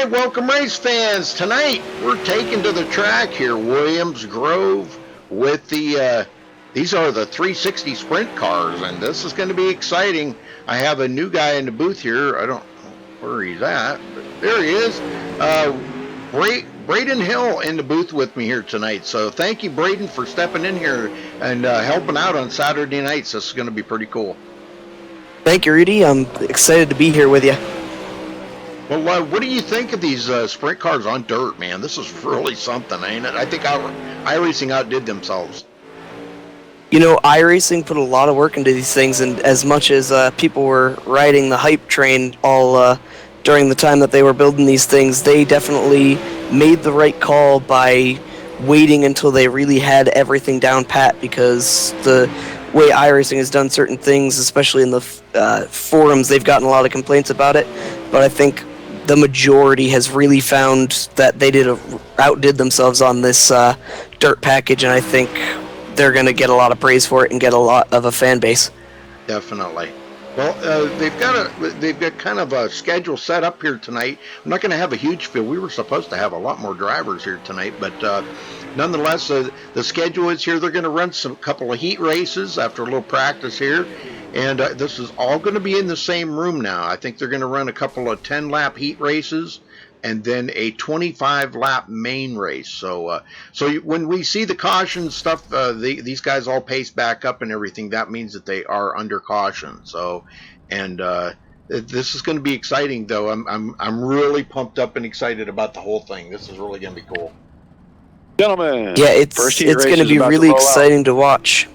right, welcome race fans. Tonight we're taking to the track here, Williams Grove, with these are the 360 sprint cars, and this is going to be exciting. I have a new guy in the booth here. I don't know where he's at, but there he is. Braden Hill in the booth with me here tonight. So thank you, Braden, for stepping in here and helping out on Saturday nights. This is going to be pretty cool. Thank you, Rudy. I'm excited to be here with you. Well, what do you think of these sprint cars on dirt, man? This is really something, ain't it? I think iRacing outdid themselves. You know, iRacing put a lot of work into these things, and as much as people were riding the hype train all during the time that they were building these things, they definitely made the right call by waiting until they really had everything down pat, because the way iRacing has done certain things, especially in the forums, they've gotten a lot of complaints about it, but I think the majority has really found that they outdid themselves on this dirt package, and I think they're going to get a lot of praise for it and get a lot of a fan base. Definitely. Well, they've got kind of a schedule set up here tonight. I'm not going to have a huge field. We were supposed to have a lot more drivers here tonight, but nonetheless, the schedule is here. They're going to run a couple of heat races after a little practice here, and this is all going to be in the same room now. I think they're going to run a couple of 10-lap heat races and then a 25-lap main race. So when we see the caution stuff, these guys all pace back up and everything. That means that they are under caution. So, and this is going to be exciting, though. I'm really pumped up and excited about the whole thing. This is really going to be cool. Gentlemen, yeah, it's going to be really exciting to watch.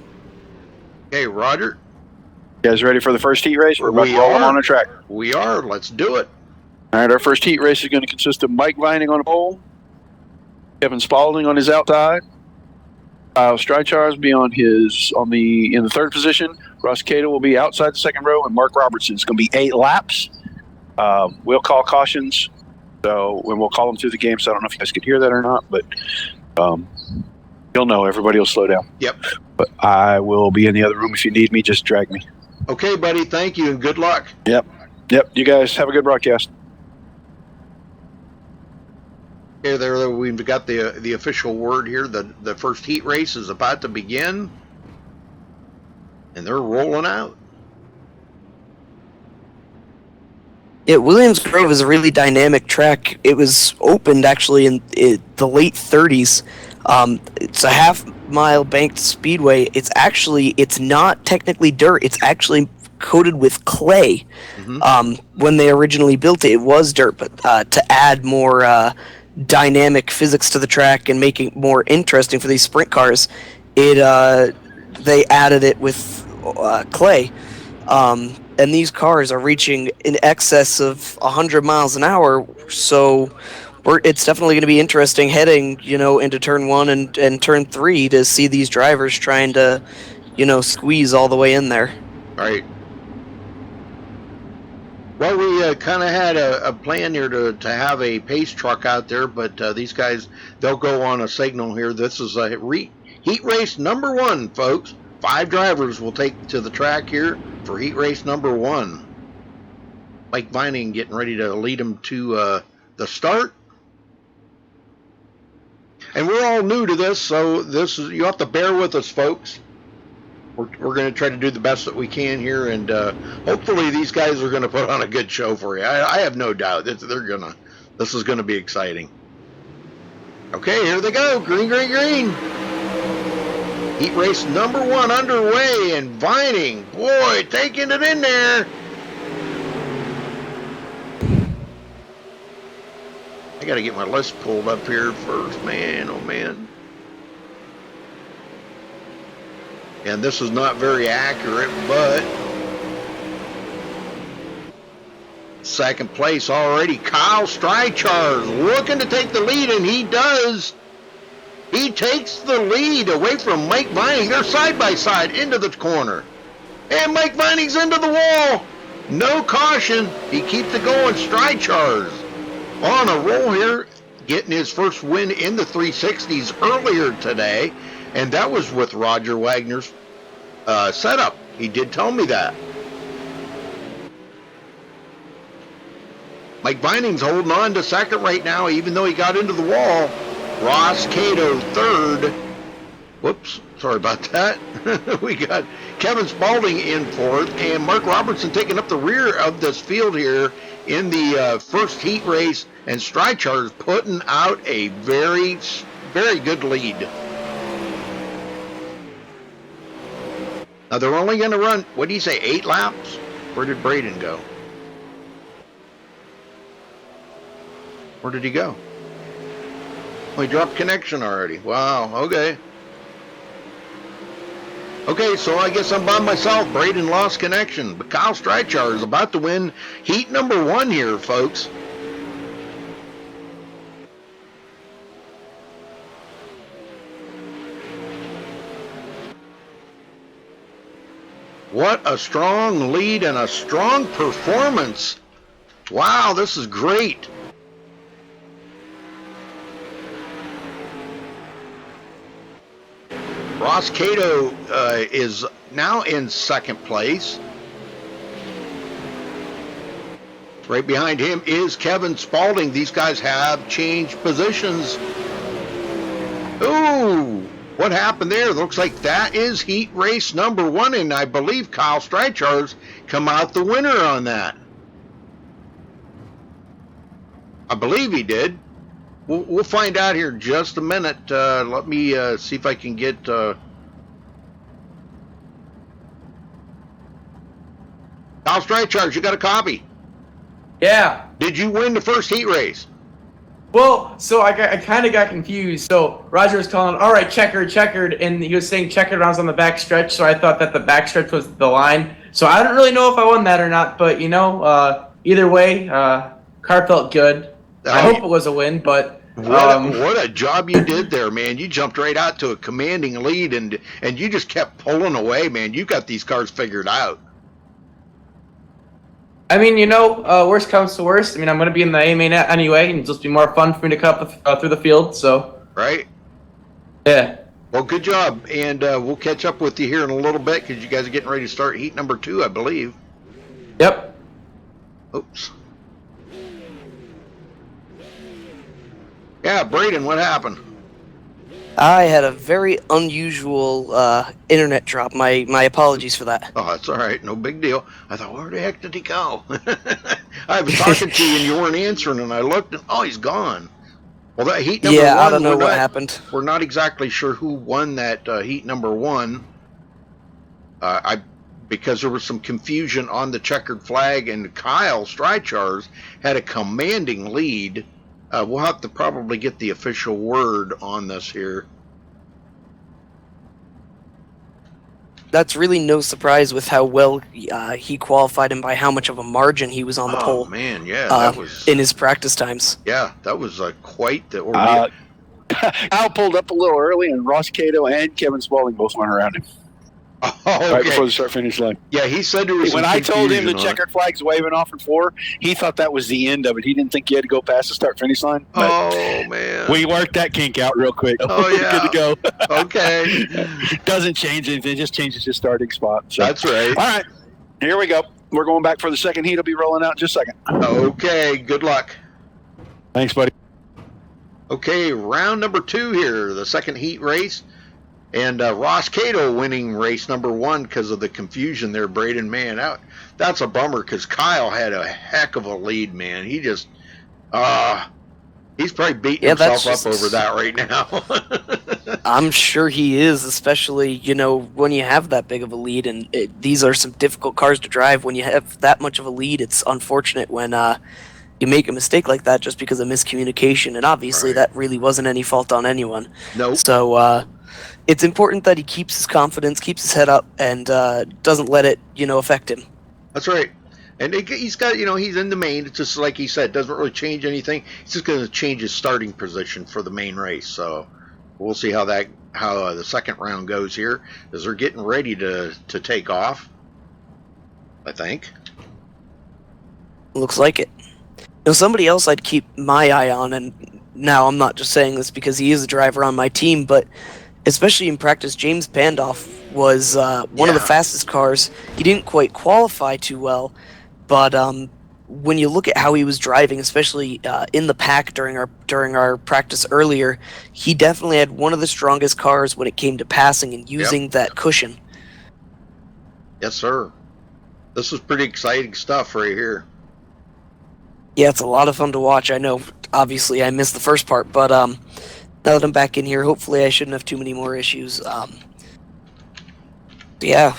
Okay, Roger. You guys ready for the first heat race? We're about to roll them on the track. We are. Let's do it. All right, our first heat race is going to consist of Mike Vining on the pole, Kevin Spaulding on his outside, Kyle Streichars will be in the third position. Russ Cato will be outside the second row, and Mark Robertson. It's going to be 8 laps. We'll call cautions, and we'll call them through the game. So I don't know if you guys can hear that or not, but you'll know. Everybody will slow down. Yep. But I will be in the other room if you need me. Just drag me. Okay, buddy. Thank you, and good luck. Yep. You guys have a good broadcast. Okay, there we've got the official word here. The first heat race is about to begin, and they're rolling out. Yeah, Williams Grove is a really dynamic track. It was opened actually in the late 30s. It's a half-mile banked speedway. It's not technically dirt. It's actually coated with clay. Mm-hmm. When they originally built it, it was dirt, but to add more dynamic physics to the track and make it more interesting for these sprint cars, they added it with clay. And these cars are reaching in excess of 100 miles an hour, so it's definitely going to be interesting heading, into turn 1 and turn 3 to see these drivers trying to, squeeze all the way in there. Right. Well, we kind of had a plan here to have a pace truck out there, but these guys, they'll go on a signal here. This is a heat race number 1, folks. 5 drivers will take to the track here for heat race number 1. Mike Vining getting ready to lead them to the start. And we're all new to this, so you have to bear with us, folks. We're going to try to do the best that we can here, and hopefully these guys are going to put on a good show for you. I have no doubt that this is going to be exciting. Okay, here they go. Green, green, green. Heat race number 1 underway, and Vining, boy, taking it in there. I got to get my list pulled up here first, man. Oh, man. And this is not very accurate, but second place already. Kyle Streichars looking to take the lead, and he does. He takes the lead away from Mike Vining. They're side by side into the corner. And Mike Vining's into the wall. No caution. He keeps it going. Streichars on a roll here, getting his first win in the 360s earlier today. And that was with Roger Wagner's setup. He did tell me that. Mike Vining's holding on to second right now, even though he got into the wall. Ross Cato third. Whoops, sorry about that. We got Kevin Spaulding in fourth, and Mark Robertson taking up the rear of this field here in the first heat race, and Strychar's putting out a very, very good lead. Now they're only going to run, what do you say, 8 laps? Where did Braden go? Where did he go? Oh, he dropped connection already. Wow, okay. Okay, so I guess I'm by myself. Braden lost connection, but Kyle Strychar is about to win heat number 1 here, folks. What a strong lead and a strong performance. Wow, this is great. Ross Cato is now in second place. Right behind him is Kevin Spaulding. These guys have changed positions. Ooh, what happened there? Looks like that is heat race number 1, and I believe Kyle Strychar's come out the winner on that. I believe he did. We'll find out here in just a minute. Let me see if I can get... Kyle Strychar, you got a copy? Yeah. Did you win the first heat race? Well, so I kind of got confused. So Roger was calling, all right, checkered, and he was saying checkered when I was on the back stretch, so I thought that the back stretch was the line. So I don't really know if I won that or not, but, either way, car felt good. I hope it was a win, but... What a job you did there, man. You jumped right out to a commanding lead, and you just kept pulling away, man. You got these cars figured out. I mean, worst comes to worst. I mean, I'm going to be in the A main anyway, and it'll just be more fun for me to cut through the field, so... Right? Yeah. Well, good job, and we'll catch up with you here in a little bit, because you guys are getting ready to start heat number 2, I believe. Yep. Oops. Yeah, Braden, what happened? I had a very unusual internet drop. My apologies for that. Oh, that's all right. No big deal. I thought, where the heck did he go? I was talking to you and you weren't answering, and I looked and, oh, he's gone. Well, that heat number 1, I don't know what happened. We're not exactly sure who won that heat number 1. Because there was some confusion on the checkered flag, and Kyle Strychar's had a commanding lead. We'll have to probably get the official word on this here. That's really no surprise with how well he qualified and by how much of a margin he was on the pole. Oh, man, yeah. That was, in his practice times. Yeah, that was quite the ordeal. Kyle pulled up a little early, and Ross Cato and Kevin Spaulding both went around him. Oh, okay. Right before the start-finish line. Yeah, he said there was When some I told him the confusion on checkered flag's waving off in 4, he thought that was the end of it. He didn't think you had to go past the start-finish line. But oh, man. we worked that kink out real quick. Oh, yeah. Good to go. Okay. Doesn't change anything. It just changes his starting spot. So. That's right. All right. Here we go. We're going back for the second heat. It'll be rolling out in just a second. Okay, good luck. Thanks, buddy. Okay, round number 2 here, the second heat race. And Ross Cato winning race number 1 because of the confusion there, Braden. Man, that's a bummer because Kyle had a heck of a lead, man. He just, he's probably beating himself up over that right now. I'm sure he is, especially, when you have that big of a lead. And these are some difficult cars to drive. When you have that much of a lead, it's unfortunate when you make a mistake like that just because of miscommunication. And obviously that really wasn't any fault on anyone. Nope. So, it's important that he keeps his confidence, keeps his head up, and doesn't let it, affect him. That's right. And he's got, he's in the main. It's just like he said, doesn't really change anything. He's just going to change his starting position for the main race. So we'll see how the second round goes here, as they're getting ready to take off, I think. Looks like it. Somebody else I'd keep my eye on, and now I'm not just saying this because he is a driver on my team, but especially in practice, James Pandolf was one of the fastest cars. He didn't quite qualify too well, but when you look at how he was driving, especially in the pack during our practice earlier, he definitely had one of the strongest cars when it came to passing and using that cushion. Yes, sir. This is pretty exciting stuff right here. Yeah, it's a lot of fun to watch. I know, obviously, I missed the first part, but now that I'm back in here, hopefully I shouldn't have too many more issues. Yeah,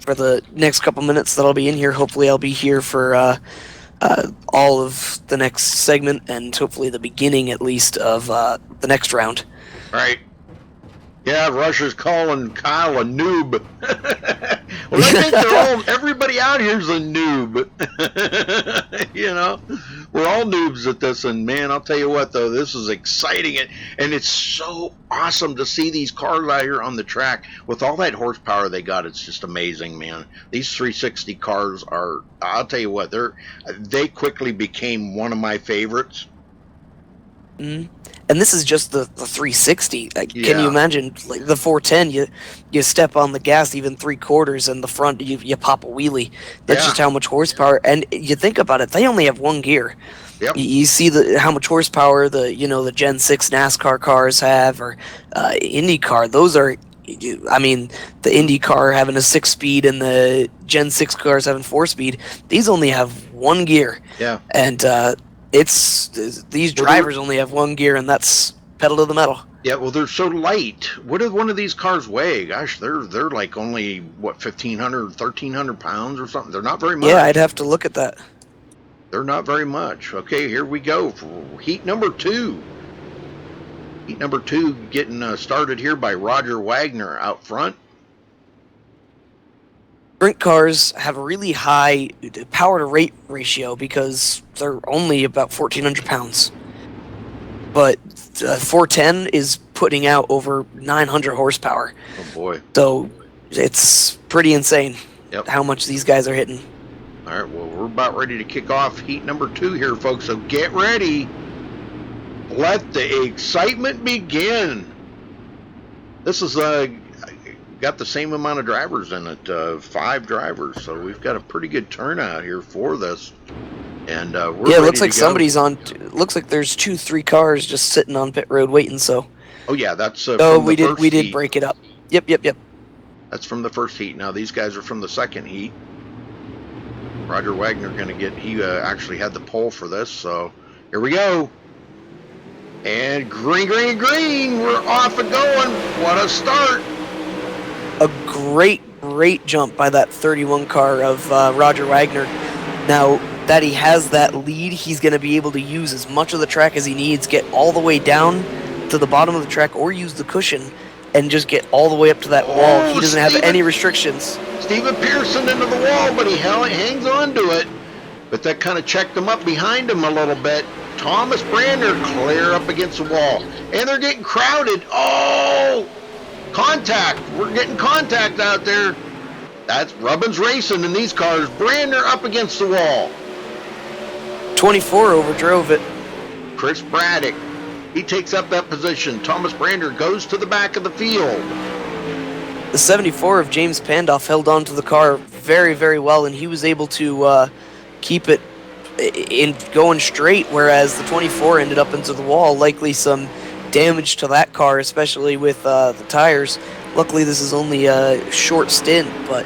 for the next couple minutes that I'll be in here, hopefully I'll be here for all of the next segment and hopefully the beginning, at least, of the next round. Right. Yeah, Russia's calling Kyle a noob. Well, I think everybody out here's a noob. You know, we're all noobs at this, and man, I'll tell you what, though, this is exciting, and it's so awesome to see these cars out here on the track with all that horsepower they got. It's just amazing, man. These 360 cars are, I'll tell you what, they quickly became one of my favorites. Mm-hmm. And this is just the 360. Can you imagine, like the 410? You step on the gas even 3/4, and the front you pop a wheelie. That's just how much horsepower. And you think about it, they only have one gear. Yep. You see how much horsepower the Gen 6 NASCAR cars have, or IndyCar. Those are, I mean, the Indy car having a 6-speed and the Gen 6 cars having 4-speed. These only have one gear. Yeah. And these drivers only have one gear, and that's pedal to the metal. Yeah, well, they're so light. What does one of these cars weigh? Gosh, they're like only, 1,500, 1,300 pounds or something. They're not very much. Yeah, I'd have to look at that. They're not very much. Okay, here we go for heat number 2. Heat number 2 getting started here by Roger Wagner out front. Sprint cars have a really high power to weight ratio because they're only about 1,400 pounds. But 410 is putting out over 900 horsepower. Oh boy. So it's pretty insane how much these guys are hitting. All right, well, we're about ready to kick off heat number 2 here, folks, so get ready. Let the excitement begin. This is got the same amount of drivers in it, 5 drivers, so we've got a pretty good turnout here for this. And we're ready it looks like to go. somebody's on. Looks like there's 2-3 cars just sitting on pit road waiting. So. Oh yeah, that's. From we did break it up. Yep. That's from the first heat. Now these guys are from the second heat. Roger Wagner going to get. He actually had the pole for this, so here we go. And green. We're off and going. What a start! A great jump by that 31 car of Roger Wagner. Now that he has that lead, he's going to be able to use as much of the track as he needs, get all the way down to the bottom of the track, or use the cushion and just get all the way up to that wall. He doesn't have any restrictions. Stephen Pearson into the wall, but he hangs on to it. But that kind of checked him up behind him a little bit. Thomas Brander clear up against the wall. And they're getting crowded. Oh! Contact. We're getting contact out there. That's Rubbins racing in these cars. Brander up against the wall. 24 overdrove it. Chris Braddock, he takes up that position. Thomas Brander goes to the back of the field. The 74 of James Pandolf held on to the car very, very well, and he was able to keep it in going straight, whereas the 24 ended up into the wall. Likely some damage to that car, especially with the tires. Luckily, this is only a short stint, but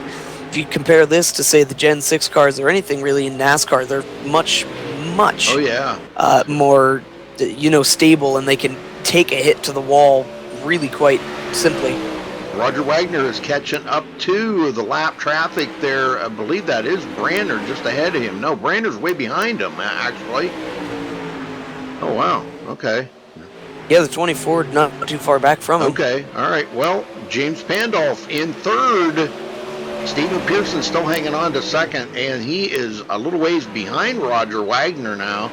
if you compare this to, say, the Gen 6 cars or anything really in NASCAR, they're much more, stable, and they can take a hit to the wall really quite simply. Roger Wagner is catching up to the lap traffic there. I believe that is Brander just ahead of him. No, Brander's way behind him, actually. Oh, wow. Okay. Yeah, the 24 not too far back from him. Okay, all right. Well, James Pandolf in third. Stephen Pearson still hanging on to second, and he is a little ways behind Roger Wagner now.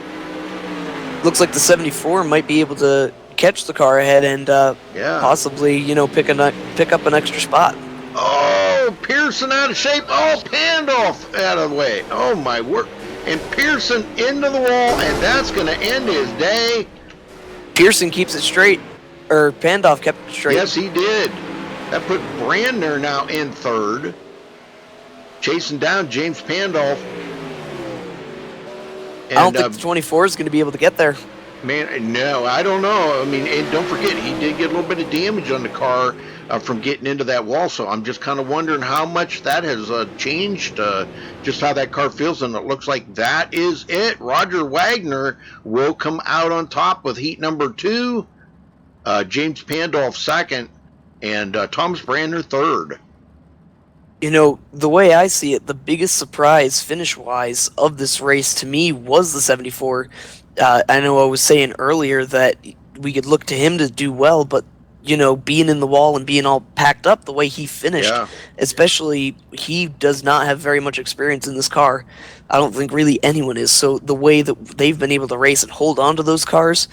Looks like the 74 might be able to catch the car ahead and possibly, pick up an extra spot. Oh, Pearson out of shape. Oh, Pandolf out of the way. Oh, my word. And Pearson into the wall, and that's going to end his day. Pearson keeps it straight, or Pandolf kept it straight. Yes, he did. That put Brander now in third. Chasing down James Pandolf. I don't And think the 24 is going to be able to get there. man, no, I don't know. I mean, and don't forget, he did get a little bit of damage on the car from getting into that wall. So I'm just kind of wondering how much that has changed, just how that car feels. And it looks like that is it. Roger Wagner will come out on top with heat number 2, James Pandolf second, and Thomas Brandner third. You know, the way I see it, the biggest surprise finish-wise of this race to me was the 74. I know I was saying earlier that we could look to him to do well, but, you know, being in the wall and being all packed up the way he finished, Yeah. especially he does not have very much experience in this car. I don't think really anyone is. So the way that they've been able to race and hold on to those cars,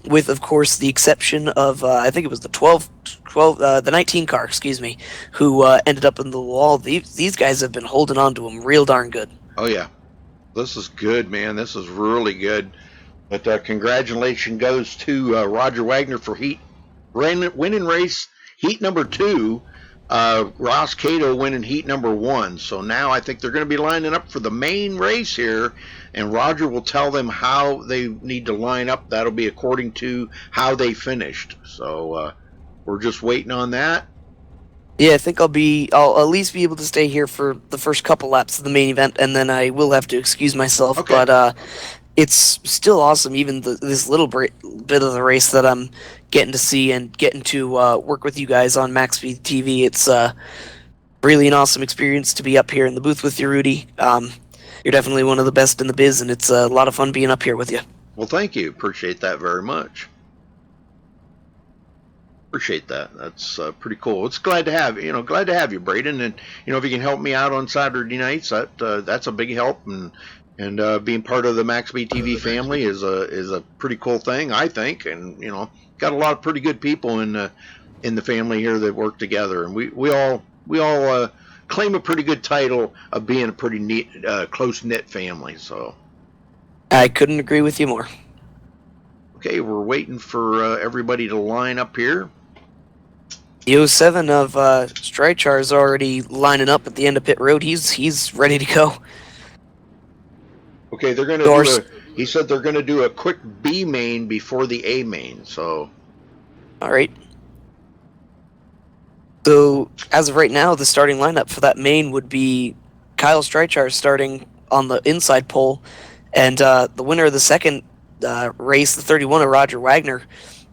with, of course, the exception of, I think it was the 19 car, excuse me, who ended up in the wall. These guys have been holding on to him real darn good. Oh, yeah. This is good, man. This is really good. But congratulations goes to Roger Wagner for winning race heat number 2. Ross Cato winning heat number 1. So now I think they're going to be lining up for the main race here, and Roger will tell them how they need to line up. That'll be according to how they finished. So we're just waiting on that. Yeah, I think I'll at least be able to stay here for the first couple laps of the main event, and then I will have to excuse myself. Okay. But it's still awesome, even this little bit of the race that I'm getting to see and getting to work with you guys on MaxSpeedTV. It's really an awesome experience to be up here in the booth with you, Rudy. You're definitely one of the best in the biz, and it's a lot of fun being up here with you. Well, thank you. Appreciate that very much. Appreciate that. That's pretty cool. It's glad to have you, Braden. And if you can help me out on Saturday nights, that's a big help. And being part of the MaxSpeedTV family is a pretty cool thing, I think. And got a lot of pretty good people in the family here that work together, and we all claim a pretty good title of being a pretty neat, close knit family. So I couldn't agree with you more. okay, we're waiting for everybody to line up here. The 07 of Strychar is already lining up at the end of pit road. He's ready to go. Okay, they're gonna he said they're gonna do a quick B main before the A main. So all right. So as of right now, the starting lineup for that main would be Kyle Strychar starting on the inside pole, and the winner of the second race, the 31 of Roger Wagner.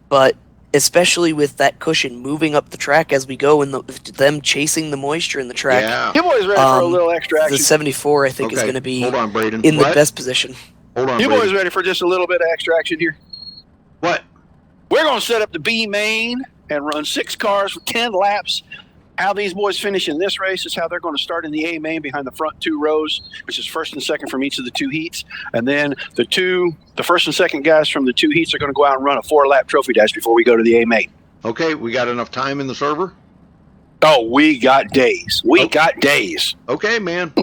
But especially with that cushion moving up the track as we go, and them chasing the moisture in the track. Yeah. You boys ready for a little extra action? The 74, I think, is going to be Hold on, Braden. in the best position. Hold on, You Braden. boys ready for just a little bit of extra action here? What? We're going to set up the B main and run 6 cars for 10 laps. How these boys finish in this race is how they're going to start in the A main behind the front 2 rows, which is first and second from each of the 2 heats. And then the first and second guys from the 2 heats are going to go out and run a 4-lap trophy dash before we go to the A main. Okay, we got enough time in the server? Oh, we got days. We got days. Okay, man. All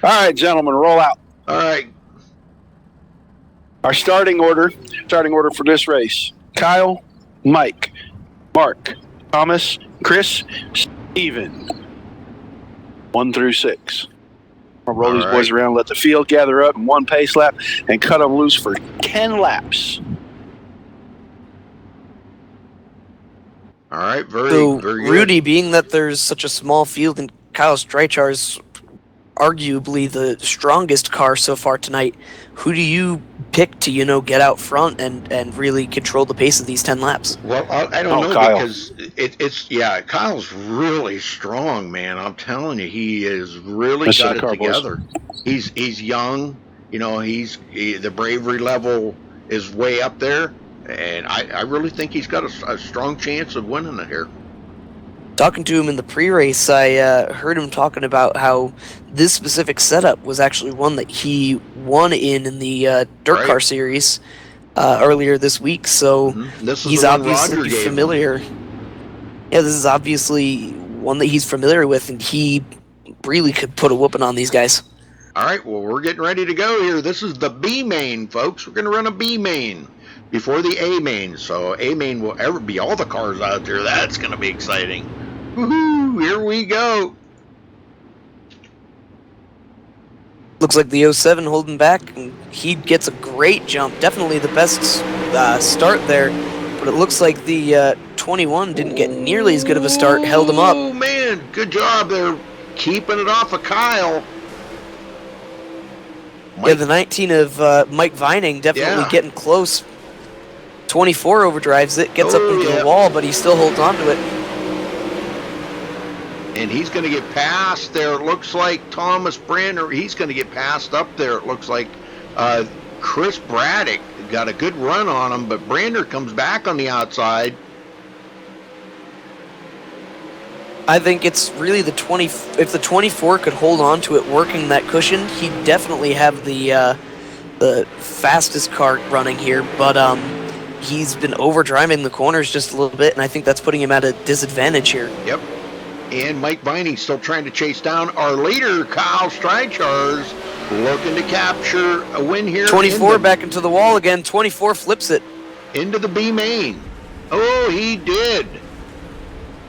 right, gentlemen, roll out. All right. Our starting order for this race: Kyle, Mike, Mark, Thomas, Chris, Steven. 1 through 6. I'll roll these boys around, let the field gather up in 1 pace lap, and cut them loose for 10 laps. All right, very good. Rudy, being that there's such a small field and Kyle Strychar's arguably the strongest car so far tonight, who do you pick to, get out front and really control the pace of these 10 laps? Well, I don't know, Kyle. because Kyle's really strong, man. I'm telling you, he has really Let's got set a it car, boys. together. He's young, the bravery level is way up there, and I really think he's got a strong chance of winning it here. Talking to him in the pre-race, I heard him talking about how this specific setup was actually one that he won in the Dirt Car Series earlier this week, so This is he's the one obviously Roger gave him. familiar. Yeah, this is obviously one that he's familiar with, and he really could put a whooping on these guys. All right, well, we're getting ready to go here. This is the B main, folks. We're going to run a B main before the A main. So A main will ever be all the cars out there. That's going to be exciting. Woohoo! Here we go. Looks like the 07 holding back, and he gets a great jump. Definitely the best start there, but it looks like the 21 didn't get nearly as good of a start, held him up. Oh, man, good job there keeping it off of Kyle. Yeah, the 19 of Mike Vining definitely getting close. 24 overdrives it, gets up into the wall, but he still holds on to it. And he's going to get past there. It looks like Thomas Brander. He's going to get passed up there. It looks like Chris Braddock got a good run on him, but Brander comes back on the outside. I think it's really the 20. If the 24 could hold on to it, working that cushion, he'd definitely have the fastest car running here. But he's been overdriving the corners just a little bit, and I think that's putting him at a disadvantage here. Yep. And Mike Vining still trying to chase down our leader, Kyle Streichars, looking to capture a win here. 24 back into the wall again. 24 flips it. Into the B main. Oh, he did.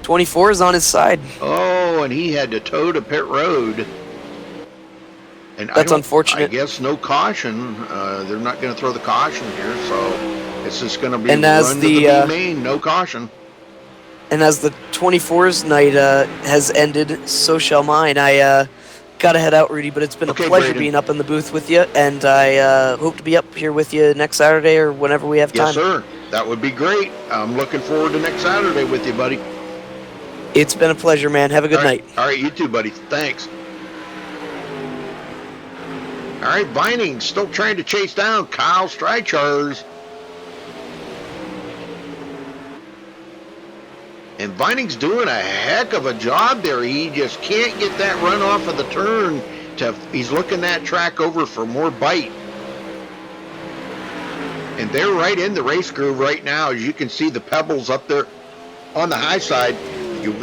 24 is on his side. Oh, and he had to toe to pit road. And that's unfortunate. I guess no caution. They're not going to throw the caution here, so it's just going to be and run to the B main, no caution. And as the 24's night has ended, so shall mine. I gotta head out, Rudy, but it's been a pleasure being up in the booth with you, and I hope to be up here with you next Saturday or whenever we have time. Yes, sir. That would be great. I'm looking forward to next Saturday with you, buddy. It's been a pleasure, man. Have a good night. All right, you too, buddy. Thanks. All right, Vining still trying to chase down Kyle Streichars. And Vining's doing a heck of a job there. He just can't get that run off of the turn. He's looking that track over for more bite. And they're right in the race groove right now. As you can see the pebbles up there on the high side.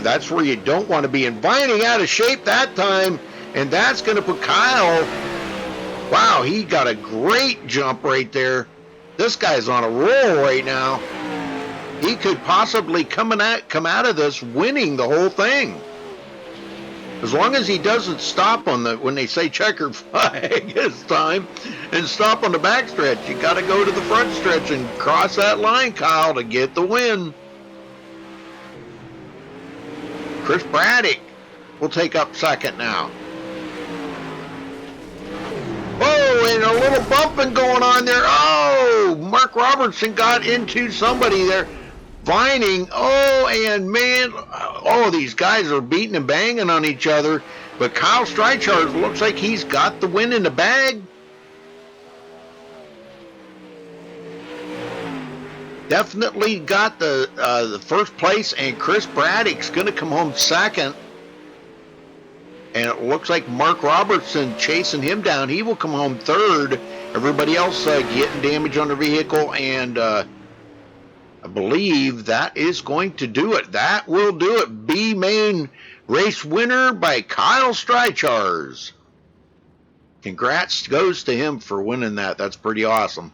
That's where you don't want to be. And Vining out of shape that time. And that's going to put Kyle. Wow, he got a great jump right there. This guy's on a roll right now. He could possibly come out of this winning the whole thing. As long as he doesn't stop on when they say checkered flag this time, and stop on the back stretch. You got to go to the front stretch and cross that line, Kyle, to get the win. Chris Braddock will take up second now. Oh, and a little bumping going on there. Oh, Mark Robertson got into somebody there. Vining, oh, and man, oh, these guys are beating and banging on each other. But Kyle Streichars looks like he's got the win in the bag. Definitely got the first place, and Chris Braddock's going to come home second. And it looks like Mark Robertson chasing him down. He will come home third. Everybody else getting damage on their vehicle, and I believe that is going to do it. That will do it. B main race winner by Kyle Streichars. Congrats goes to him for winning that. That's pretty awesome.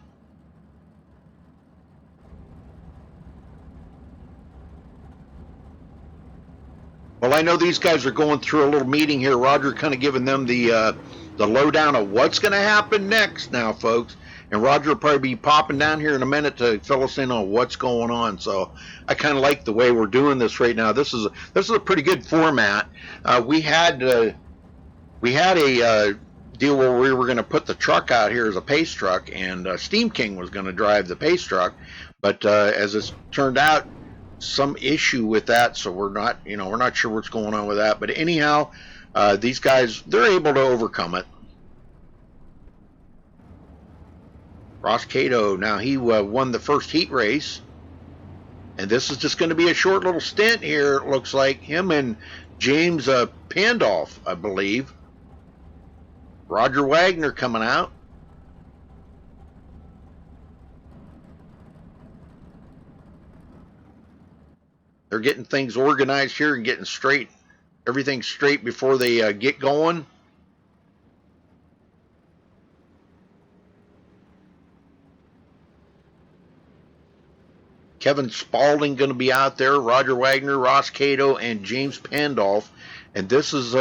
Well, I know these guys are going through a little meeting here. Roger kind of giving them the lowdown of what's going to happen next now, folks. And Roger will probably be popping down here in a minute to fill us in on what's going on. So I kind of like the way we're doing this right now. This is a pretty good format. We had a deal where we were going to put the truck out here as a pace truck, and Steam King was going to drive the pace truck. But as it's turned out, some issue with that, so we're not sure what's going on with that. But anyhow, these guys, they're able to overcome it. Ross Cato, now he won the first heat race, and this is just going to be a short little stint here. It looks like him and James Pandolf, I believe. Roger Wagner coming out. They're getting things organized here and getting straight, everything straight before they get going. Kevin Spaulding going to be out there, Roger Wagner, Ross Cato, and James Pandolf. And this is,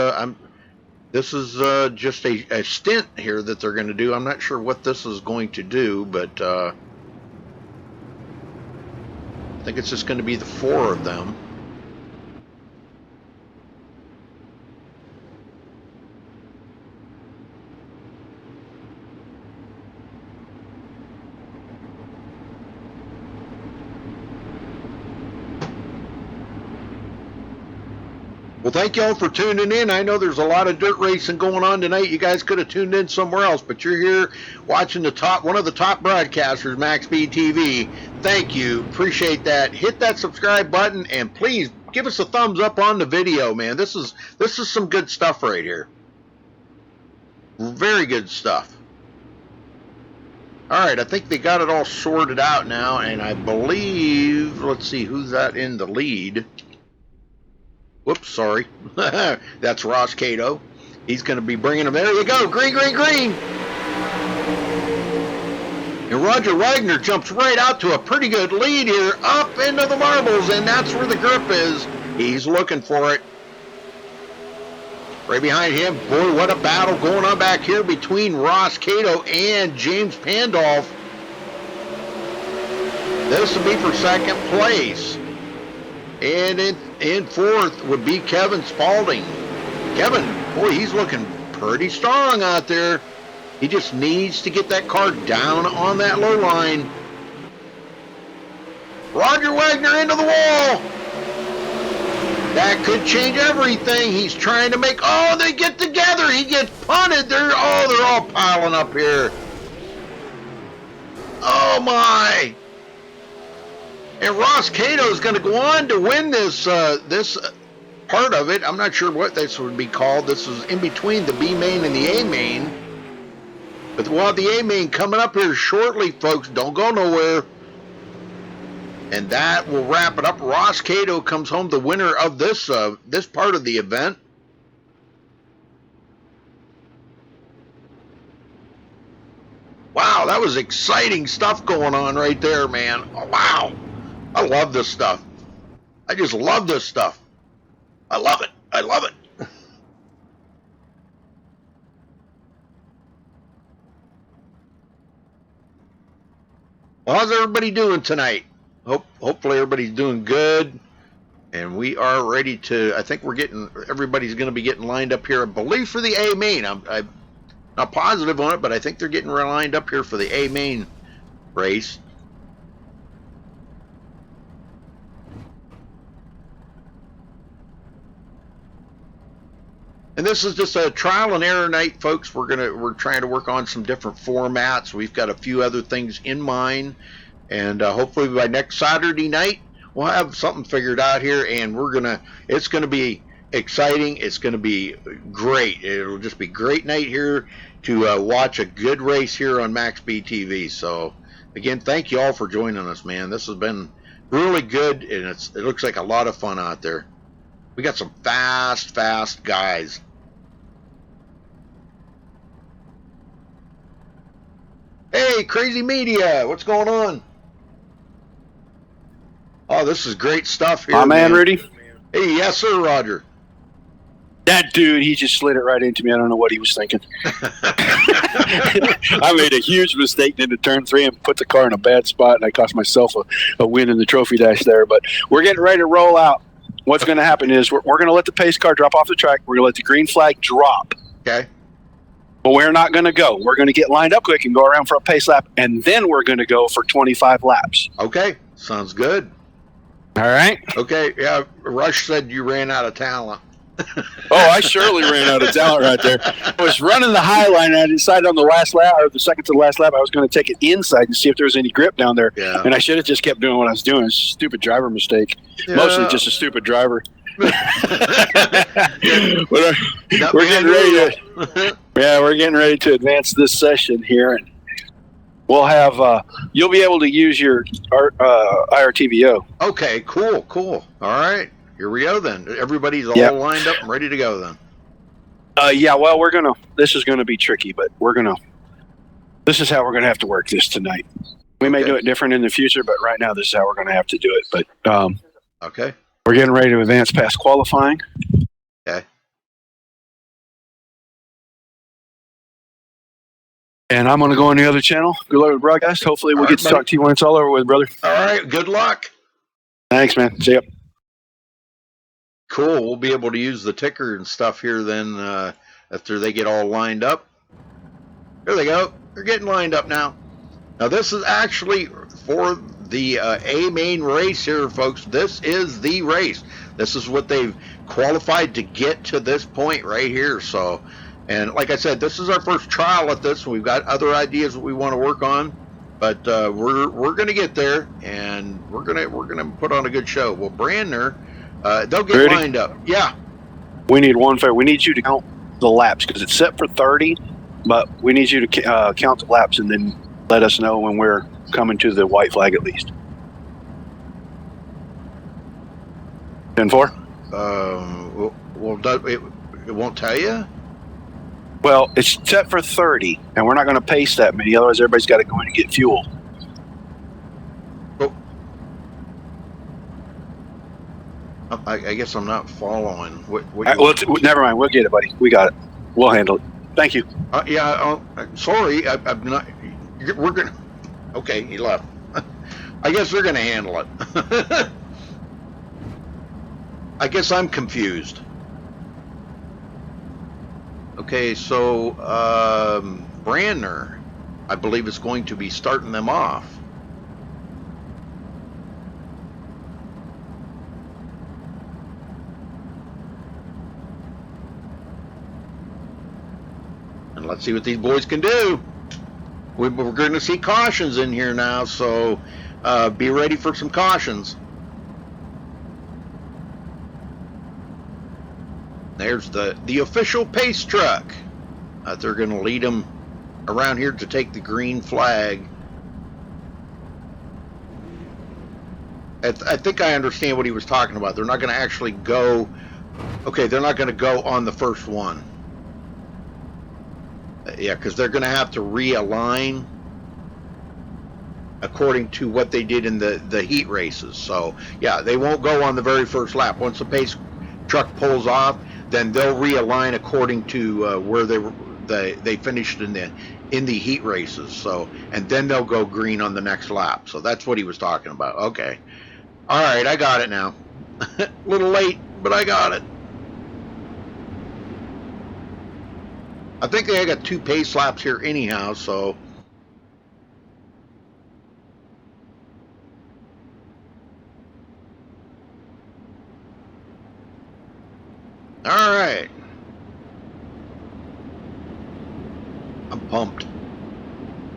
This is just a stint here that they're going to do. I'm not sure what this is going to do, but I think it's just going to be the 4 of them. Well, thank y'all for tuning in. I know there's a lot of dirt racing going on tonight. You guys could have tuned in somewhere else, but you're here watching one of the top broadcasters, MaxSpeedTV. Thank you. Appreciate that. Hit that subscribe button and please give us a thumbs up on the video, man. This is some good stuff right here. Very good stuff. All right, I think they got it all sorted out now, and I believe, let's see, who's that in the lead? Whoops, sorry. That's Ross Cato. He's going to be bringing them. There you go. Green, green, green. And Roger Wagner jumps right out to a pretty good lead here, up into the marbles, and that's where the grip is. He's looking for it. Right behind him, boy, what a battle going on back here between Ross Cato and James Pandolf. This will be for second place. And in fourth would be Kevin Spaulding. Kevin, boy, he's looking pretty strong out there. He just needs to get that car down on that low line. Roger Wagner into the wall. That could change everything. He's trying to make, oh, they get together. He gets punted. They're all piling up here. Oh, my. And Ross Cato is going to go on to win this part of it. I'm not sure what this would be called. This is in between the B main and the A main. But we'll have the A main coming up here shortly, folks. Don't go nowhere. And that will wrap it up. Ross Cato comes home the winner of this part of the event. Wow, that was exciting stuff going on right there, man. Oh, wow. I love this stuff. I just love this stuff. I love it. I love it. Well, how's everybody doing tonight? Hopefully everybody's doing good. And we are ready to, I think everybody's going to be getting lined up here, I believe, for the A main. I'm not positive on it, but I think they're getting lined up here for the A main race. And this is just a trial and error night, folks. We're trying to work on some different formats. We've got a few other things in mind, and hopefully by next Saturday night we'll have something figured out here, and it's gonna be exciting. It's gonna be great. It'll just be a great night here to watch a good race here on MaxSpeedTV. So again, thank you all for joining us, man. This has been really good, and it looks like a lot of fun out there. We got some fast guys. Hey, Crazy Media, what's going on? Oh, this is great stuff here, My man, Rudy. Hey, yes, sir, Roger. That dude, he just slid it right into me. I don't know what he was thinking. I made a huge mistake into turn 3 and put the car in a bad spot, and I cost myself a win in the trophy dash there. But we're getting ready to roll out. What's going to happen is we're going to let the pace car drop off the track. We're going to let the green flag drop. Okay. But we're not going to go. We're going to get lined up quick and go around for a pace lap, and then we're going to go for 25 laps. Okay, sounds good. All right. Okay, yeah, Rush said you ran out of talent. Oh, I surely ran out of talent right there. I was running the high line, and I decided on the last lap, or the second to the last lap, I was going to take it inside and see if there was any grip down there. Yeah. And I should have just kept doing what I was doing. It's a stupid driver mistake. Yeah. Mostly just a stupid driver. We're getting ready to advance this session here, and we'll have you'll be able to use your IRTVO. Okay, cool. All right, here we go then. Everybody's all lined up and ready to go then. Yeah, well, this is gonna be tricky, but this is how we're gonna have to work this tonight. We may do it different in the future, but right now this is how we're gonna have to do it. But okay. We're getting ready to advance past qualifying. Okay. And I'm going to go on the other channel. Good luck with the broadcast. Hopefully we'll All get right, to buddy. talk to you when it's all over with, brother. All right, good luck. Thanks, man. See ya. Cool. We'll be able to use the ticker and stuff here then after they get all lined up. There they go. They're getting lined up now. Now this is actually for the A main race here, folks. This is the race. This is what they've qualified to get to this point right here. So, and like I said, this is our first trial at this. We've got other ideas that we want to work on, but we're gonna get there, and we're gonna put on a good show. Well, Brandner, they'll get Ready? lined up. Yeah. We need one favor. We need you to count the laps because it's set for 30, but we need you to count the laps and then let us know when we're coming to the white flag at least. 10-4? Well, it won't tell you. Well, it's set for 30, and we're not going to pace that many. Otherwise, everybody's got to go in and get fuel. I guess I'm not following. What Well, never mind. We'll get it, buddy. We got it. We'll handle it. Thank you. Yeah. Sorry. I'm not. We're gonna. Okay, he left. I guess they're gonna handle it. I guess I'm confused. Okay, so Brandner, I believe, is going to be starting them off. And let's see what these boys can do. We're going to see cautions in here now, so be ready for some cautions. There's the official pace truck. They're going to lead them around here to take the green flag. I think I understand what he was talking about. They're not going to actually go. Okay, they're not going to go on the first one. Yeah, because they're going to have to realign according to what they did in the heat races. So, yeah, they won't go on the very first lap. Once the pace truck pulls off, then they'll realign according to where they finished in the heat races. So, and then they'll go green on the next lap. So that's what he was talking about. Okay. All right, I got it now. A little late, but I got it. I think they got 2 pace laps here anyhow, so. All right. I'm pumped.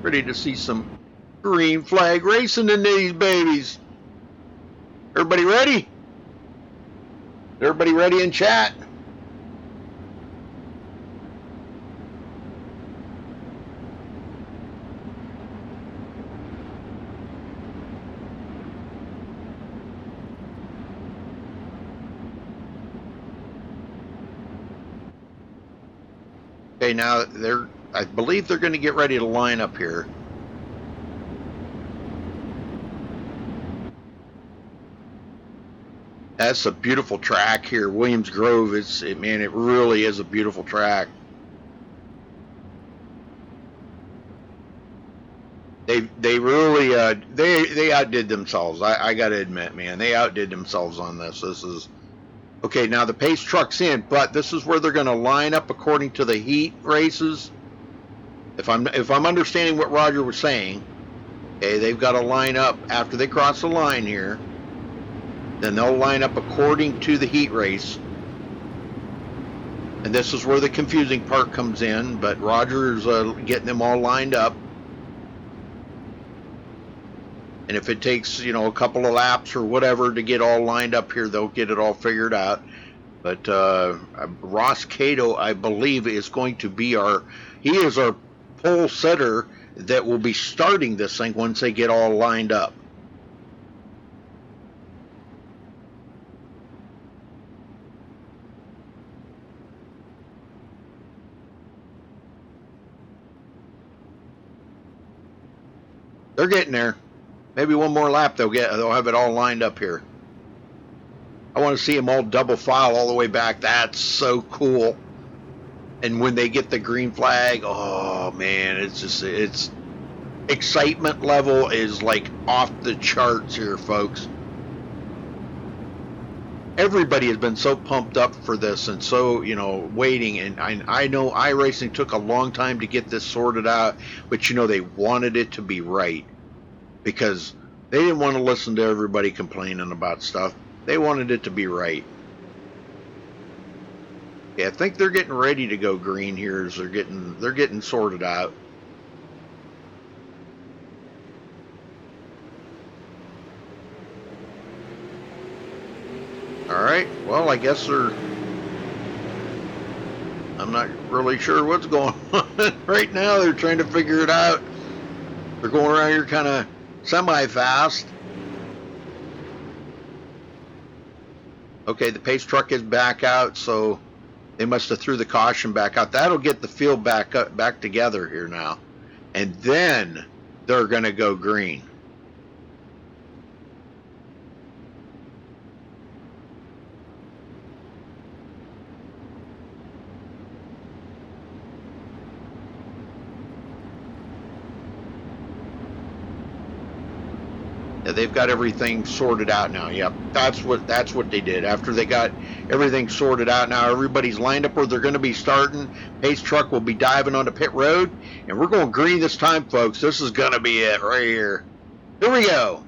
Ready to see some green flag racing in these babies. Everybody ready? Everybody ready in chat? Okay, now I believe they're going to get ready to line up here. That's a beautiful track here. Williams Grove, man, it really is a beautiful track. They really they outdid themselves. I got to admit, man, they outdid themselves on this. This is okay. Now the pace truck's in, but this is where they're going to line up according to the heat races. If I'm understanding what Roger was saying, okay, they've got to line up after they cross the line here. Then they'll line up according to the heat race. And this is where the confusing part comes in, but Roger's getting them all lined up. And if it takes, a couple of laps or whatever to get all lined up here, they'll get it all figured out. But Ross Cato, I believe, is going to be our pole setter that will be starting this thing once they get all lined up. They're getting there. Maybe one more lap they'll have it all lined up here. I want to see them all double file all the way back. That's so cool. And when they get the green flag, oh man, it's excitement level is like off the charts here, folks. Everybody has been so pumped up for this and so, waiting. And I know iRacing took a long time to get this sorted out, but they wanted it to be right because they didn't want to listen to everybody complaining about stuff. They wanted it to be right. Yeah, I think they're getting ready to go green here as they're getting sorted out. All right. Well, I guess I'm not really sure what's going on right now. They're trying to figure it out. They're going around here kind of semi-fast. Okay, the pace truck is back out, so they must have threw the caution back out. That'll get the field back together here now. And then they're going to go green. Yeah, they've got everything sorted out now. Yep, that's what they did. After they got everything sorted out, now everybody's lined up where they're going to be starting. Pace truck will be diving onto pit road, and we're going green this time, folks. This is going to be it right here. Here we go.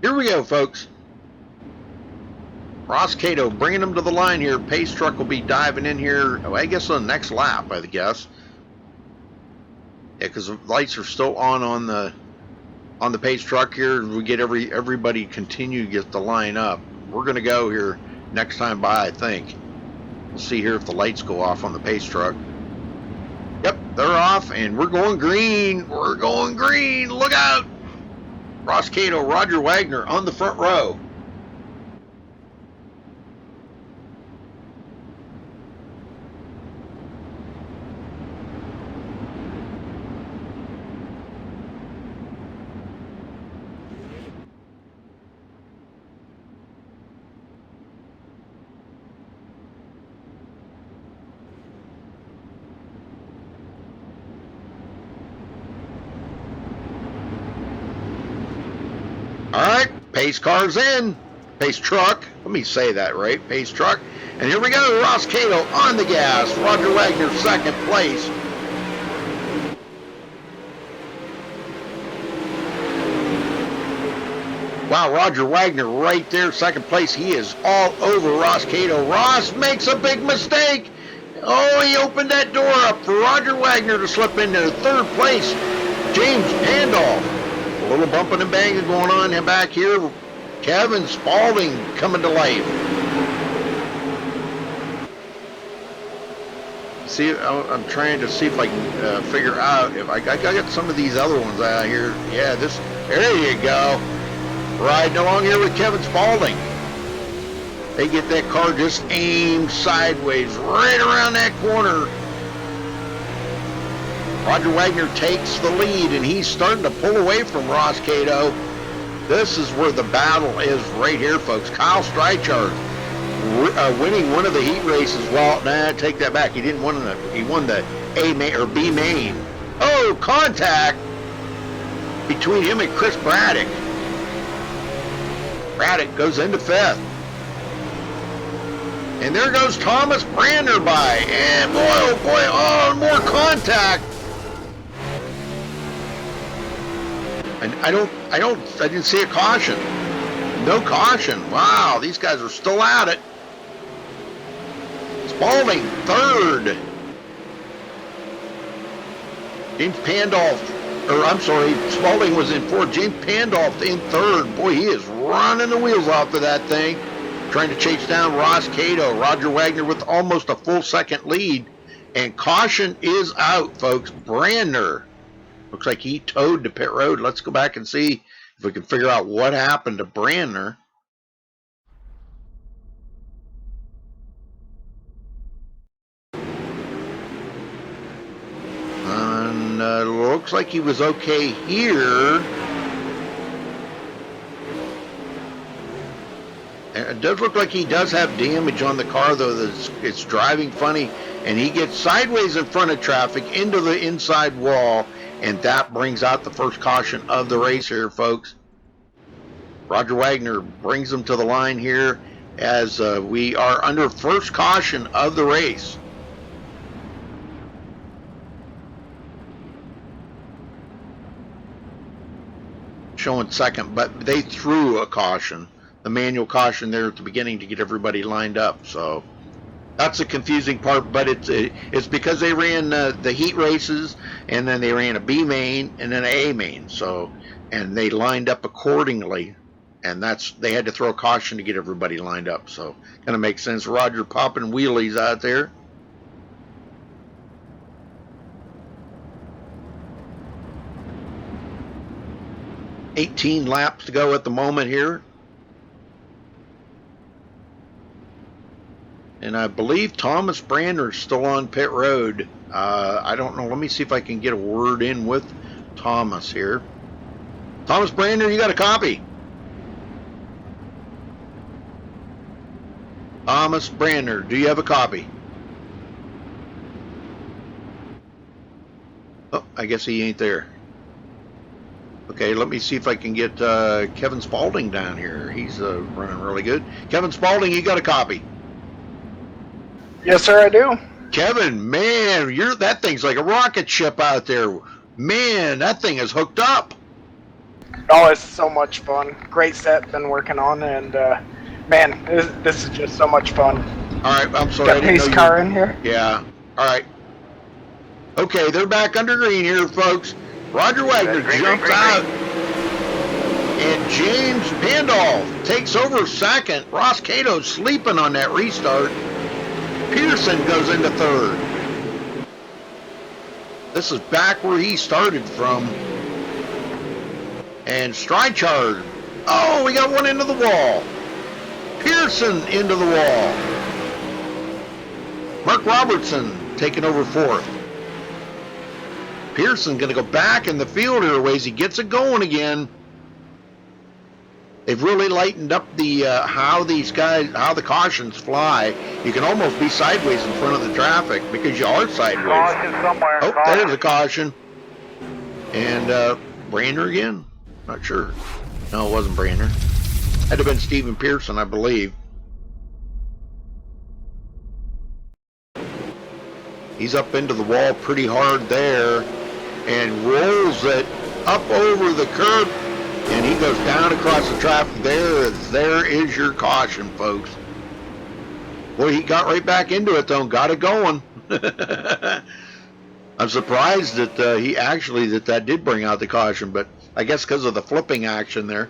Here we go, folks. Ross Cato bringing them to the line here. Pace truck will be diving in here, I guess, on the next lap, I guess. Yeah, because the lights are still on the pace truck here. We get everybody continue to get the line up. We're going to go here next time by, I think. We'll see here if the lights go off on the pace truck. Yep, they're off, and we're going green. We're going green. Look out. Ross Cato, Roger Wagner on the front row. All right, pace car's in. Pace truck. Let me say that right. Pace truck. And here we go. Ross Cato on the gas. Roger Wagner second place. Wow, Roger Wagner right there, second place. He is all over Ross Cato. Ross makes a big mistake. Oh, he opened that door up for Roger Wagner to slip into third place. James Pandolf. A little bumping and banging going on back here. Kevin Spaulding coming to life. See, I'm trying to see if I can figure out if I got some of these other ones out here. Yeah, there you go. Riding along here with Kevin Spaulding. They get that car just aimed sideways right around that corner. Roger Wagner takes the lead, and he's starting to pull away from Ross Cato. This is where the battle is right here, folks. Kyle Streichard winning one of the heat races. Well, take that back. He didn't win he won the A main or B main. Oh, contact between him and Chris Braddock. Braddock goes into fifth. And there goes Thomas Brandner by. And boy, oh boy, oh, more contact. And I didn't see a caution. No caution. Wow, these guys are still at it. Spaulding, third. James Pandolf, Spaulding was in fourth. James Pandolf in third. Boy, he is running the wheels off of that thing. Trying to chase down Ross Cato. Roger Wagner with almost a full second lead. And caution is out, folks. Brandner. Looks like he towed to pit road. Let's go back and see if we can figure out what happened to Brandner. looks like he was okay here. And it does look like he does have damage on the car, though. It's driving funny, and he gets sideways in front of traffic into the inside wall, and that brings out the first caution of the race here, folks. Roger Wagner brings them to the line here as we are under first caution of the race. Showing second, but they threw a caution, the manual caution there at the beginning to get everybody lined up. So that's the confusing part, but it's because they ran the heat races, and then they ran a B main and then an A main. So, and they lined up accordingly, and they had to throw a caution to get everybody lined up. So kind of makes sense. Roger popping wheelies out there. $18 laps to go at the moment here. And I believe Thomas Brander's still on pit road. I don't know. Let me see if I can get a word in with Thomas here. Thomas Brander, you got a copy? Thomas Brander, do you have a copy? Oh, I guess he ain't there. Okay, let me see if I can get Kevin Spaulding down here. He's running really good. Kevin Spaulding, you got a copy? Yes, sir, I do. Kevin, man, that thing's like a rocket ship out there. Man, that thing is hooked up. Oh, it's so much fun. Great set been working on, and man, this is just so much fun. All right, I'm sorry. Got pace car in here. Yeah. All right. Okay, they're back under green here, folks. Roger Wagner jumps out, and James Pandolf takes over second. Ross Cato's sleeping on that restart. Pearson goes into third. This is back where he started from. And Strychard. Oh, we got one into the wall. Pearson into the wall. Mark Robertson taking over fourth. Pearson going to go back in the field here a ways. He gets it going again. They've really lightened up the how the cautions fly. You can almost be sideways in front of the traffic because you are sideways. Caution somewhere. Oh, there's a caution. And Brander again? Not sure. No, it wasn't Brander. Had to have been Stephen Pearson, I believe. He's up into the wall pretty hard there and rolls it up over the curb, and he goes down across the traffic. There is your caution, folks. Boy, he got right back into it, though, and got it going. I'm surprised that that did bring out the caution, but I guess because of the flipping action there.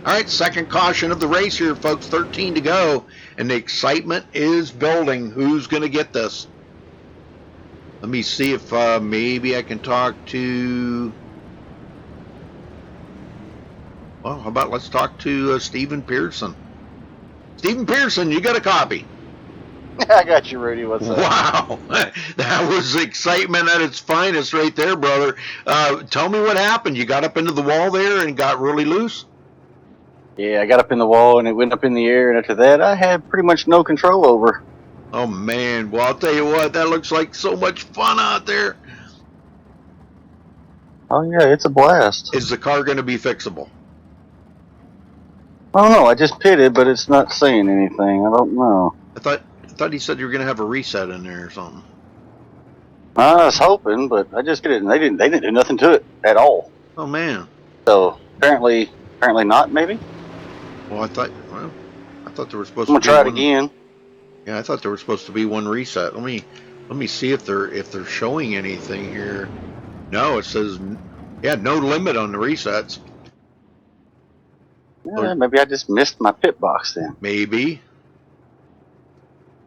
All right, second caution of the race here, folks. 13 to go, and the excitement is building. Who's going to get this? Let me see if maybe I can talk to... Well, how about let's talk to Stephen Pearson. Stephen Pearson, you got a copy? I got you, Rudy. What's up? Wow, that was excitement at its finest right there, brother. Tell me what happened. You got up into the wall there and got really loose? Yeah, I got up in the wall and it went up in the air, and after that, I had pretty much no control over. Oh, man. Well, I'll tell you what, that looks like so much fun out there. Oh, yeah, it's a blast. Is the car going to be fixable? I don't know. I just pitted, but it's not saying anything. I don't know. I thought he said you were going to have a reset in there or something. I was hoping, but I just did it, and they didn't do nothing to it at all. Oh, man. So apparently not. Maybe. Well, I thought there was supposed I'm to gonna be try it one. again. Yeah, I thought there was supposed to be one reset. Let me see if they're showing anything here. No, it says no limit on the resets. Yeah, maybe I just missed my pit box then. Maybe.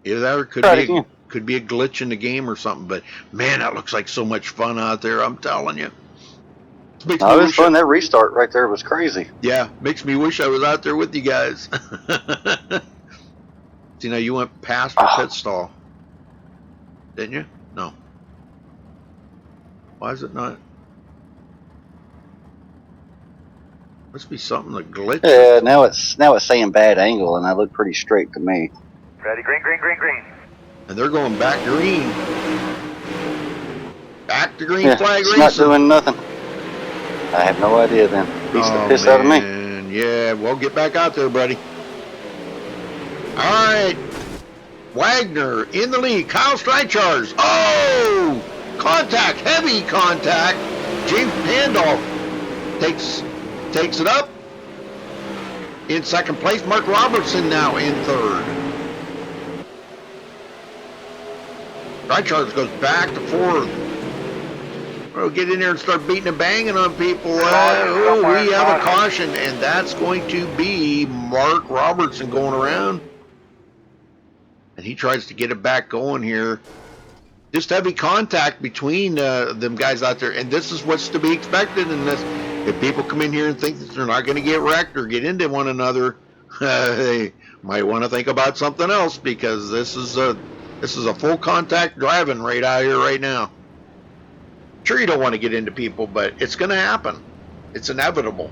Either that or could be a glitch in the game or something. But man, that looks like so much fun out there. I'm telling you. It was fun. That restart right there was crazy. Yeah, makes me wish I was out there with you guys. See, now you went past the pit stall, didn't you? No. Why is it not? Must be something that glitches. Yeah, now it's saying bad angle, and I look pretty straight to me. Ready, green, green, green, green. And they're going back green. Back to green Yeah, flag it's racing. not doing nothing. I have no idea then. Beats the piss out of me. Yeah, well, get back out there, buddy. All right. Wagner in the lead. Kyle Streichars. Oh! Contact. Heavy contact. James Pandolf takes it up. In second place, Mark Robertson now in third. Streichars goes back to fourth. We'll get in there and start beating and banging on people. We have a caution, and that's going to be Mark Robertson going around. And he tries to get it back going here. Just heavy contact between them guys out there, and this is what's to be expected in this. If people come in here and think that they're not going to get wrecked or get into one another, they might want to think about something else, because this is a full contact driving right out here right now. Sure, you don't want to get into people, but it's going to happen. It's inevitable.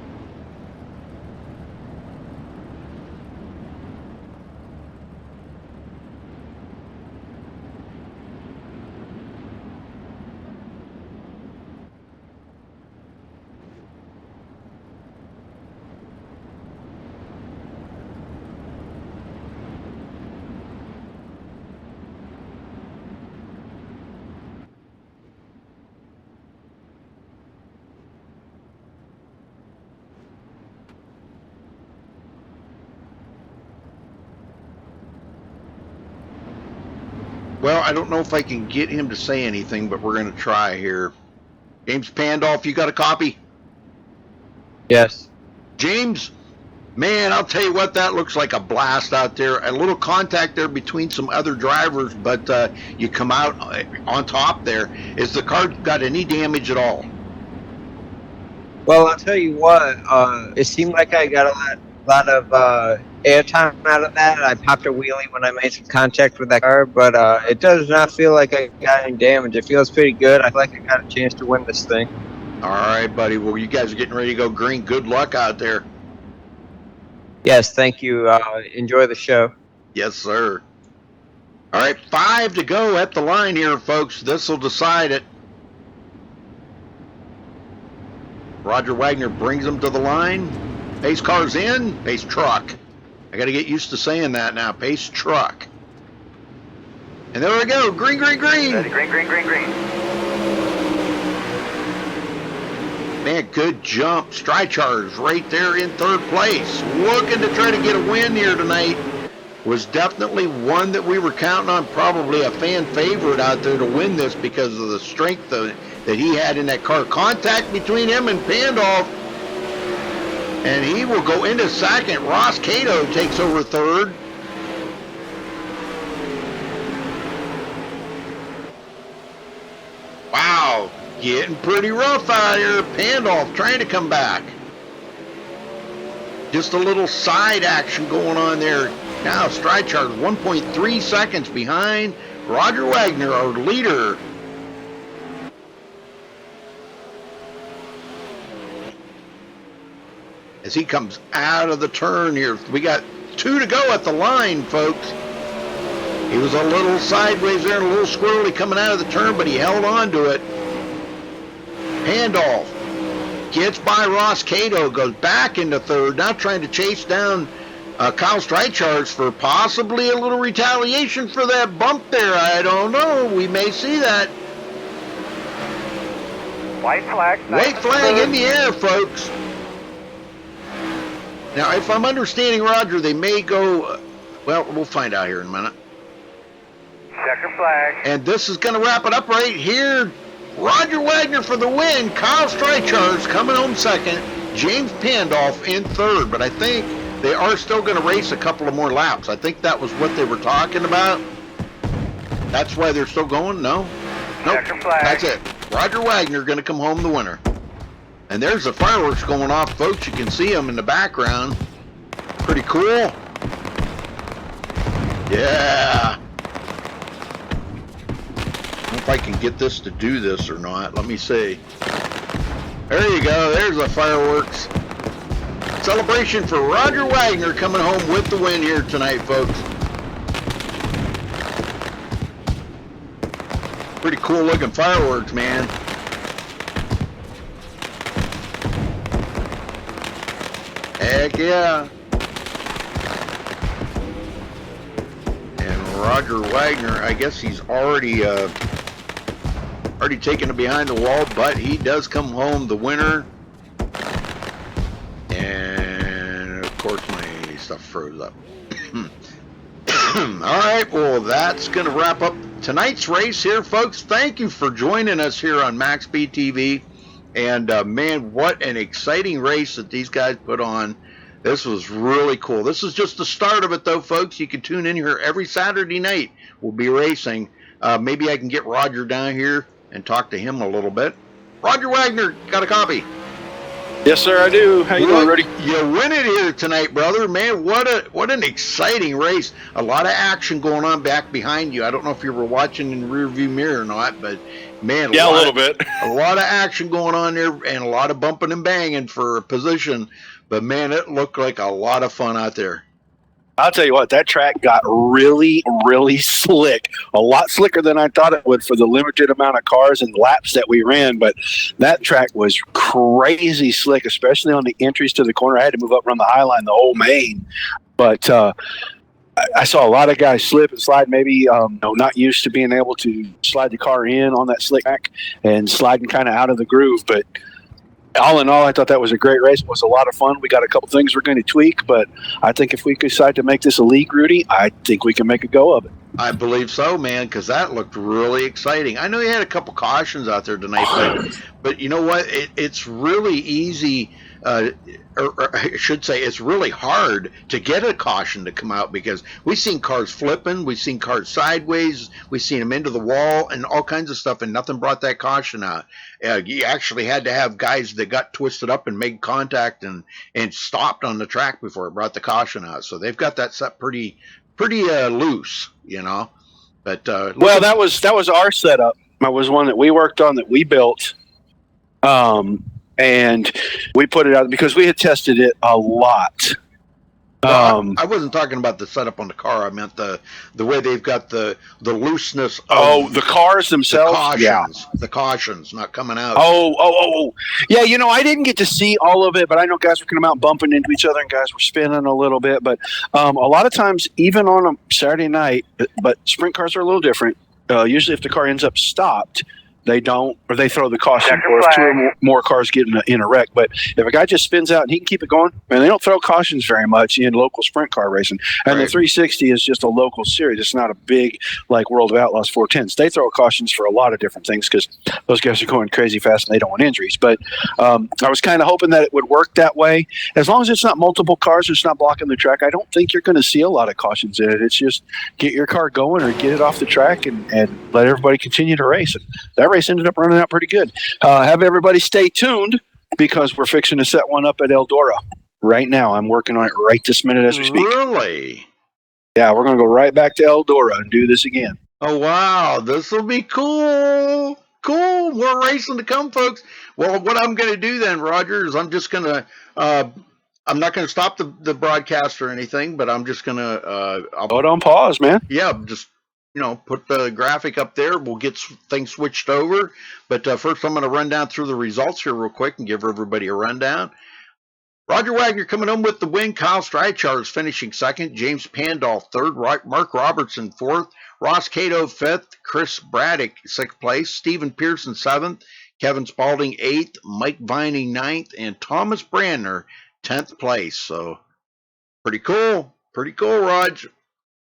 Well, I don't know if I can get him to say anything, but we're going to try here. James Pandolf, you got a copy? Yes. James, man, I'll tell you what, that looks like a blast out there. A little contact there between some other drivers, but you come out on top there. Is the car got any damage at all? Well, I'll tell you what, it seemed like I got a lot of airtime out of that. I popped a wheelie when I made some contact with that car, but it does not feel like I got any damage. It feels pretty good. I feel like I got a chance to win this thing. All right, buddy. Well, you guys are getting ready to go green. Good luck out there. Yes, thank you. Enjoy the show. Yes, sir. All right, 5 to go at the line here, folks. This will decide it. Roger Wagner brings them to the line. Pace car's in. Pace truck. I got to get used to saying that now. Pace truck. And there we go. Green, green, green. Ready, green, green, green, green. Man, good jump. Streichars right there in third place. Looking to try to get a win here tonight. Was definitely one that we were counting on. Probably a fan favorite out there to win this because of the strength that he had in that car. Contact between him and Pandolf. And he will go into second. Ross Cato takes over third. Wow, getting pretty rough out here. Pandolf trying to come back. Just a little side action going on there. Now Streichars 1.3 seconds behind Roger Wagner, our leader. As he comes out of the turn here. We got 2 to go at the line, folks. He was a little sideways there and a little squirrely coming out of the turn, but he held on to it. Pandolf gets by Ross Cato, goes back into third, now trying to chase down Kyle Streichars for possibly a little retaliation for that bump there. I don't know. We may see that. White flag. White flag in the air, folks. Now, if I'm understanding Roger, they may go, well, we'll find out here in a minute. Checker flag. And this is going to wrap it up right here. Roger Wagner for the win. Kyle Streichars coming home second. James Pandolf in third. But I think they are still going to race a couple of more laps. I think that was what they were talking about. That's why they're still going? No? Nope. Checker flag. That's it. Roger Wagner going to come home the winner. And there's the fireworks going off, folks. You can see them in the background. Pretty cool. Yeah. if I can get this to do this or not. Let me see. There you go. There's the fireworks. Celebration for Roger Wagner coming home with the win here tonight, folks. Pretty cool looking fireworks, man. Heck yeah. And Roger Wagner, I guess he's already taken it behind the wall, but he does come home the winner. And of course my stuff froze up. Alright, well that's going to wrap up tonight's race here, folks. Thank you for joining us here on MaxSpeedTV. And man, what an exciting race that these guys put on. This was really cool. This is just the start of it, though, folks. You can tune in here every Saturday night. We'll be racing. Maybe I can get Roger down here and talk to him a little bit. Roger Wagner, got a copy? Yes, sir, I do. How you doing, Rudy? You win it here tonight, brother. Man, what an exciting race. A lot of action going on back behind you. I don't know if you were watching in the rearview mirror or not, but man, a little bit. A lot of action going on there and a lot of bumping and banging for a position. But man, it looked like a lot of fun out there. I'll tell you what, that track got really, really slick. A lot slicker than I thought it would for the limited amount of cars and laps that we ran. But that track was crazy slick, especially on the entries to the corner. I had to move up around the high line, the whole main. But I saw a lot of guys slip and slide, maybe not used to being able to slide the car in on that slick track and sliding kind of out of the groove. But all in all, I thought that was a great race. It was a lot of fun. We got a couple things we're going to tweak, but I think if we decide to make this a league, Rudy, I think we can make a go of it. I believe so, man, because that looked really exciting. I know you had a couple cautions out there tonight, but you know what? It's really easy, or I should say it's really hard to get a caution to come out because we've seen cars flipping, we've seen cars sideways, we've seen them into the wall and all kinds of stuff, and nothing brought that caution out. You actually had to have guys that got twisted up and made contact and stopped on the track before it brought the caution out. So they've got that set pretty loose, you know. But well, that was our setup. That was one that we worked on, that we built, and we put it out because we had tested it a lot. I wasn't talking about the setup on the car. I meant the way they've got the looseness. Of the cars themselves. The cautions not coming out. Yeah. You know, I didn't get to see all of it, but I know guys were coming out bumping into each other, and guys were spinning a little bit. But a lot of times, even on a Saturday night, but sprint cars are a little different. Usually, if the car ends up stopped, they don't, or they throw the caution, or if two or more cars get in a wreck. But if a guy just spins out and he can keep it going, man, they don't throw cautions very much in local sprint car racing. And the 360 is just a local series. It's not a big, like World of Outlaws 410s. They throw cautions for a lot of different things because those guys are going crazy fast and they don't want injuries. But I was kind of hoping that it would work that way. As long as it's not multiple cars, it's not blocking the track, I don't think you're going to see a lot of cautions in it. It's just get your car going or get it off the track and let everybody continue to race. And that race ended up running out pretty good. Have everybody stay tuned because we're fixing to set one up at Eldora right now. I'm working on it right this minute as we speak. Really? Yeah, we're going to go right back to Eldora and do this again. Oh, wow. This will be cool. Cool. More racing to come, folks. Well, what I'm going to do then, Roger, is I'm just going to I'm not going to stop the broadcast or anything, but I'm just going to I'll put on pause, man. Yeah, just put the graphic up there. We'll get things switched over. But first, I'm going to run down through the results here real quick and give everybody a rundown. Roger Wagner coming home with the win. Kyle Streichar is finishing second. James Pandolf third. Mark Robertson fourth. Ross Cato fifth. Chris Braddock sixth place. Stephen Pearson seventh. Kevin Spaulding eighth. Mike Vining ninth. And Thomas Brandner 10th place. So pretty cool. Pretty cool, Roger.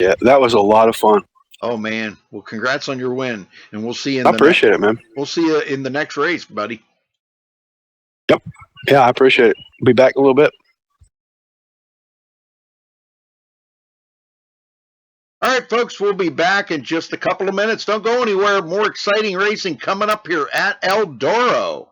Yeah, that was a lot of fun. Oh man! Well, congrats on your win, and we'll see you. I appreciate it, man. We'll see you in the next race, buddy. Yep. Yeah, I appreciate it. Be back in a little bit. All right, folks, we'll be back in just a couple of minutes. Don't go anywhere. More exciting racing coming up here at Eldora.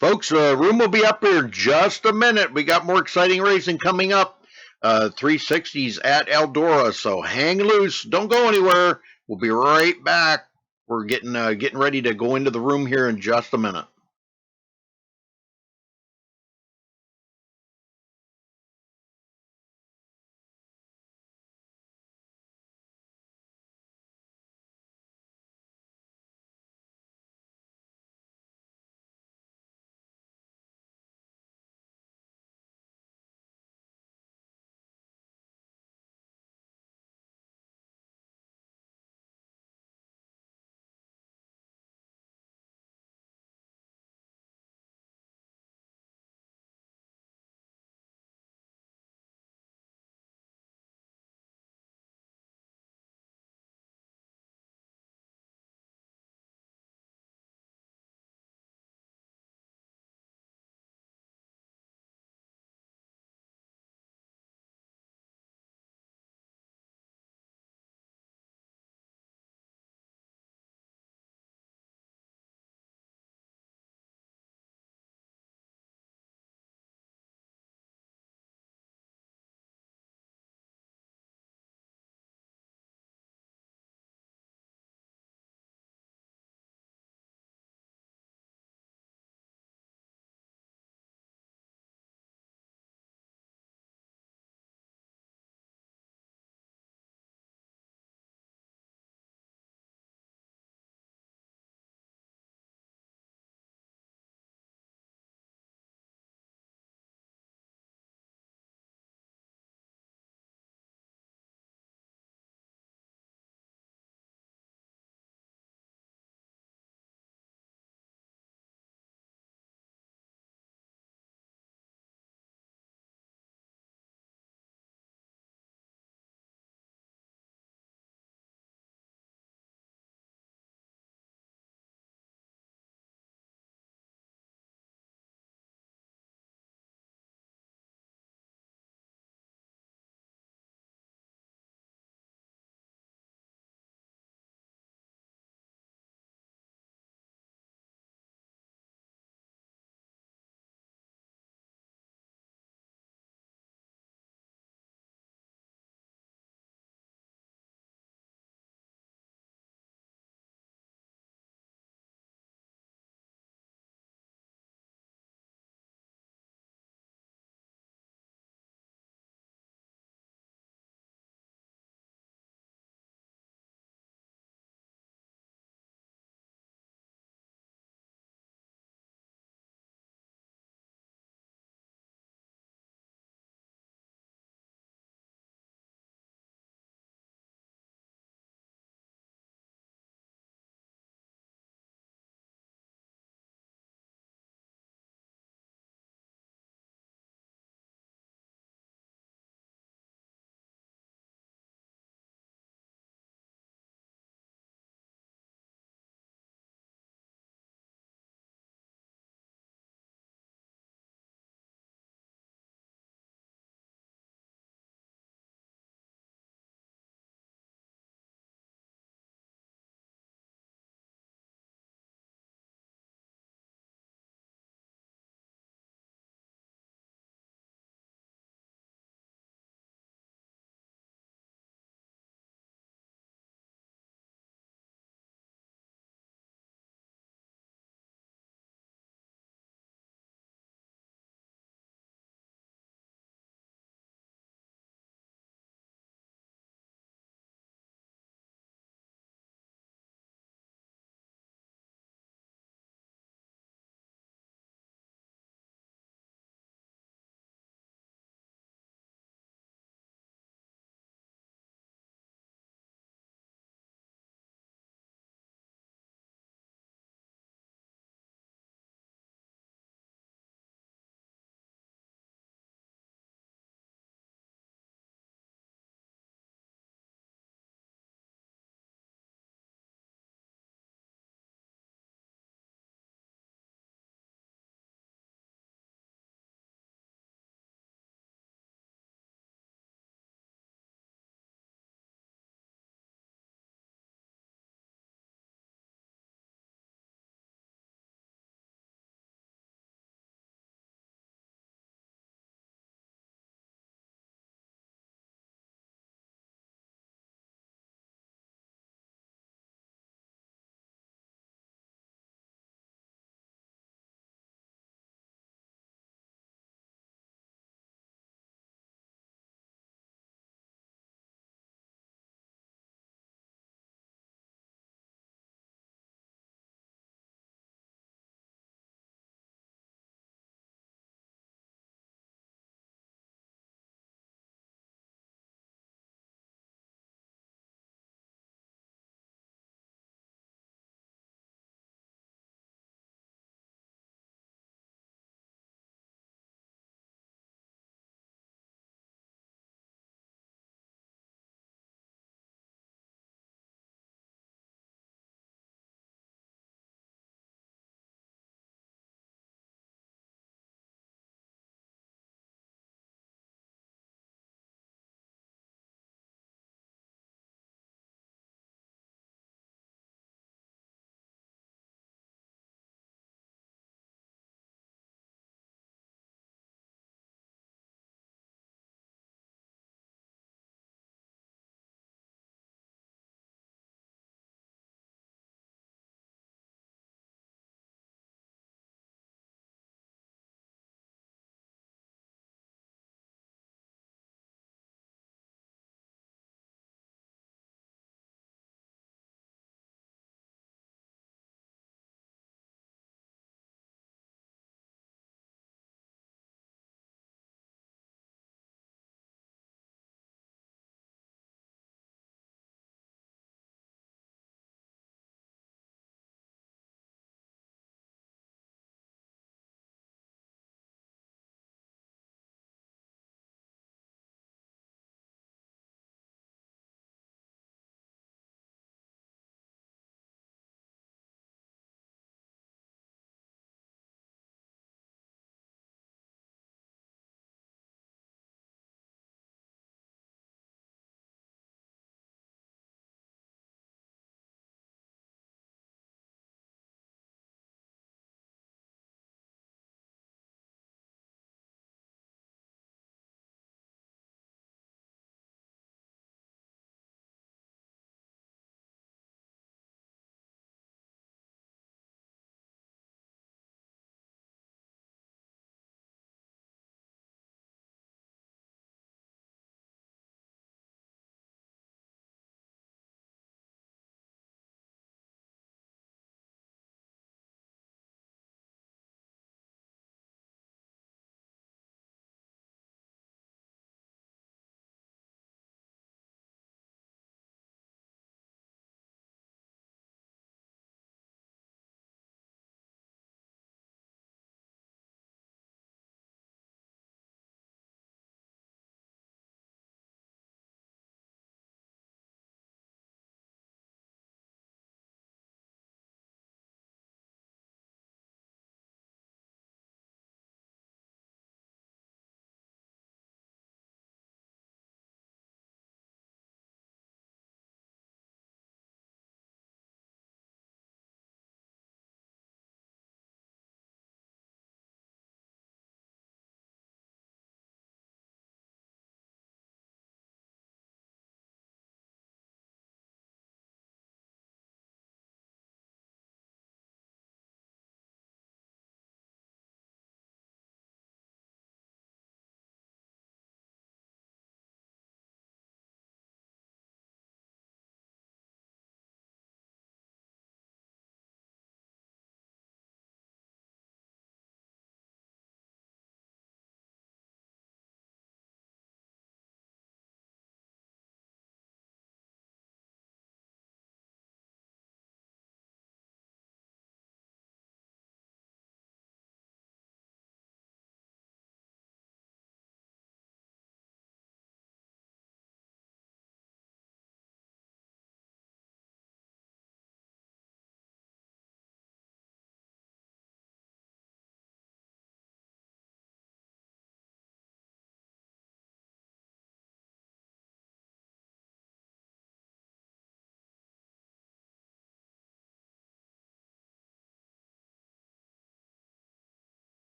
Folks, room will be up here in just a minute. We got more exciting racing coming up. 360s at Eldora, so hang loose. Don't go anywhere. We'll be right back. We're getting ready to go into the room here in just a minute.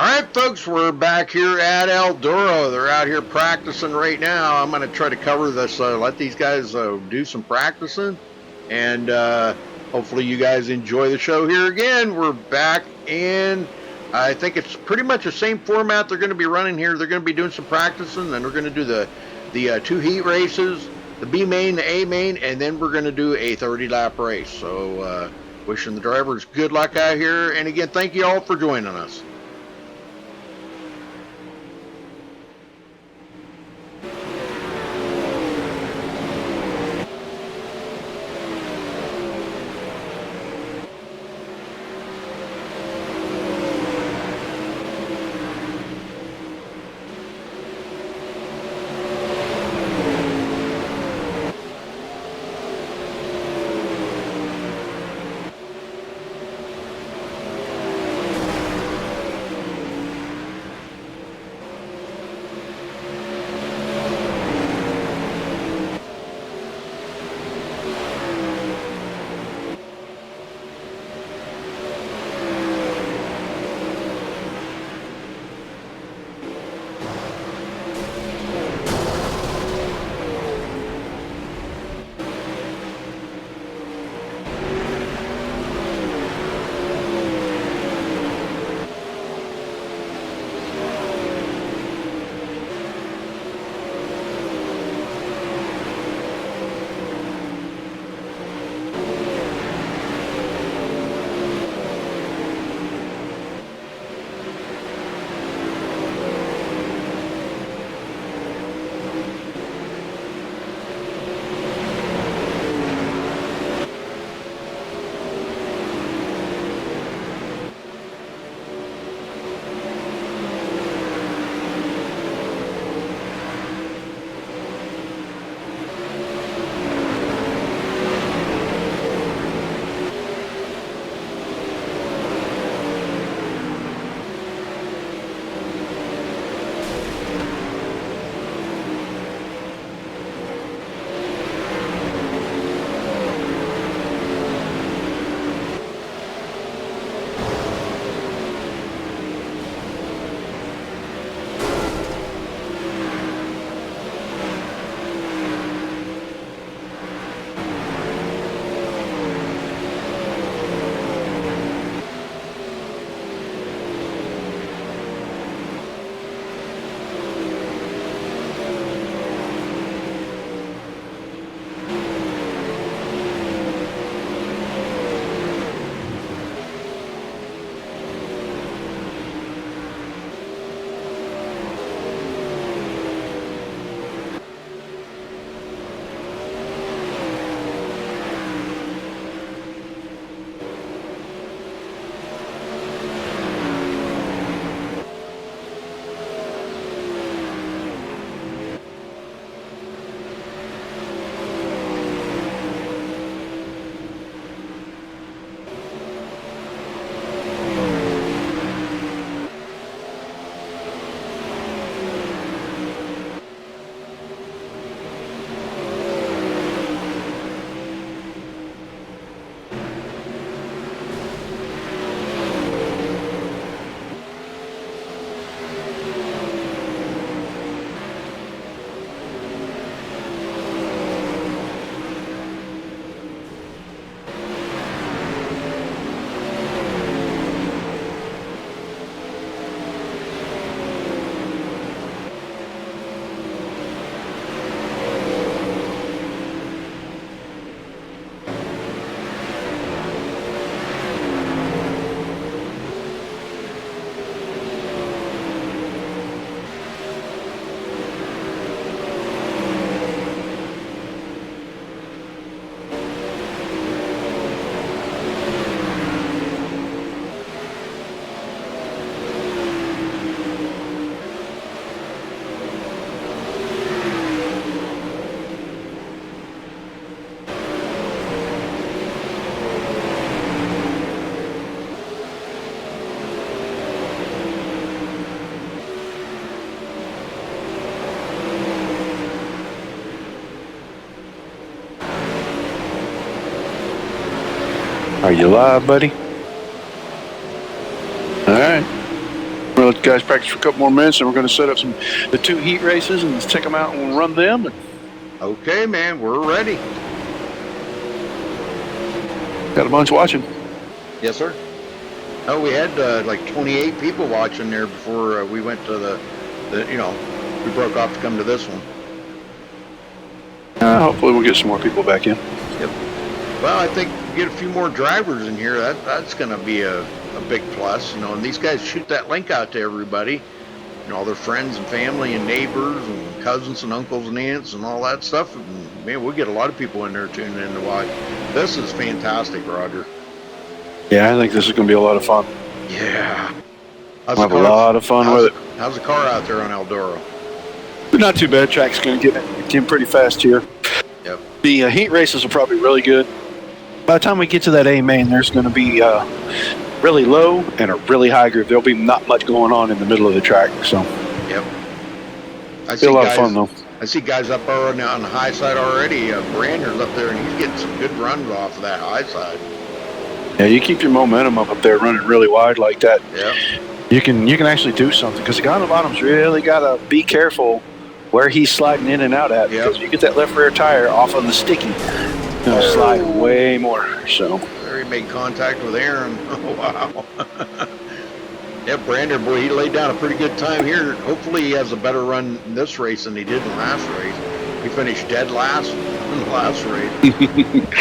All right, folks, we're back here at Eldora. They're out here practicing right now. I'm going to try to cover this, let these guys do some practicing, and hopefully you guys enjoy the show here again. We're back in, I think it's pretty much the same format they're going to be running here. They're going to be doing some practicing, and we're going to do the 2 heat races, the B main, the A main, and then we're going to do a 30-lap race. So wishing the drivers good luck out here. And again, thank you all for joining us. Are you live, buddy? All right. We'll let the guys practice for a couple more minutes, and we're going to set up the 2 heat races and check them out and run them. Okay, man, we're ready. Got a bunch watching. Yes, sir. Oh, we had like 28 people watching there before we went to the we broke off to come to this one. Hopefully we'll get some more people back in. Yep. Well, I think get a few more drivers in here. That's going to be a big plus, and these guys shoot that link out to everybody, all their friends and family and neighbors and cousins and uncles and aunts and all that stuff. And, man, we'll get a lot of people in there tuning in to watch. This is fantastic, Roger. Yeah, I think this is going to be a lot of fun. Yeah. We'll have a lot of fun with it. How's the car out there on Eldora? Not too bad. Track's going to get in pretty fast here. Yep. The heat races are probably really good. By the time we get to that A main, there's going to be really low and a really high group. There'll be not much going on in the middle of the track. So. Yep. It'll be a lot of fun though. I see guys up on the high side already. Brander's up there, and he's getting some good runs off of that high side. Yeah, you keep your momentum up there running really wide like that. Yeah. You can actually do something, because the guy on the bottom's really got to be careful where he's sliding in and out at. Yep. Because you get that left rear tire off of the sticky, it'll slide way more. So There he made contact with Aaron. Oh, wow. Yeah, Brander, boy, he laid down a pretty good time here. Hopefully he has a better run in this race than he did in the last race. He finished dead last in the last race.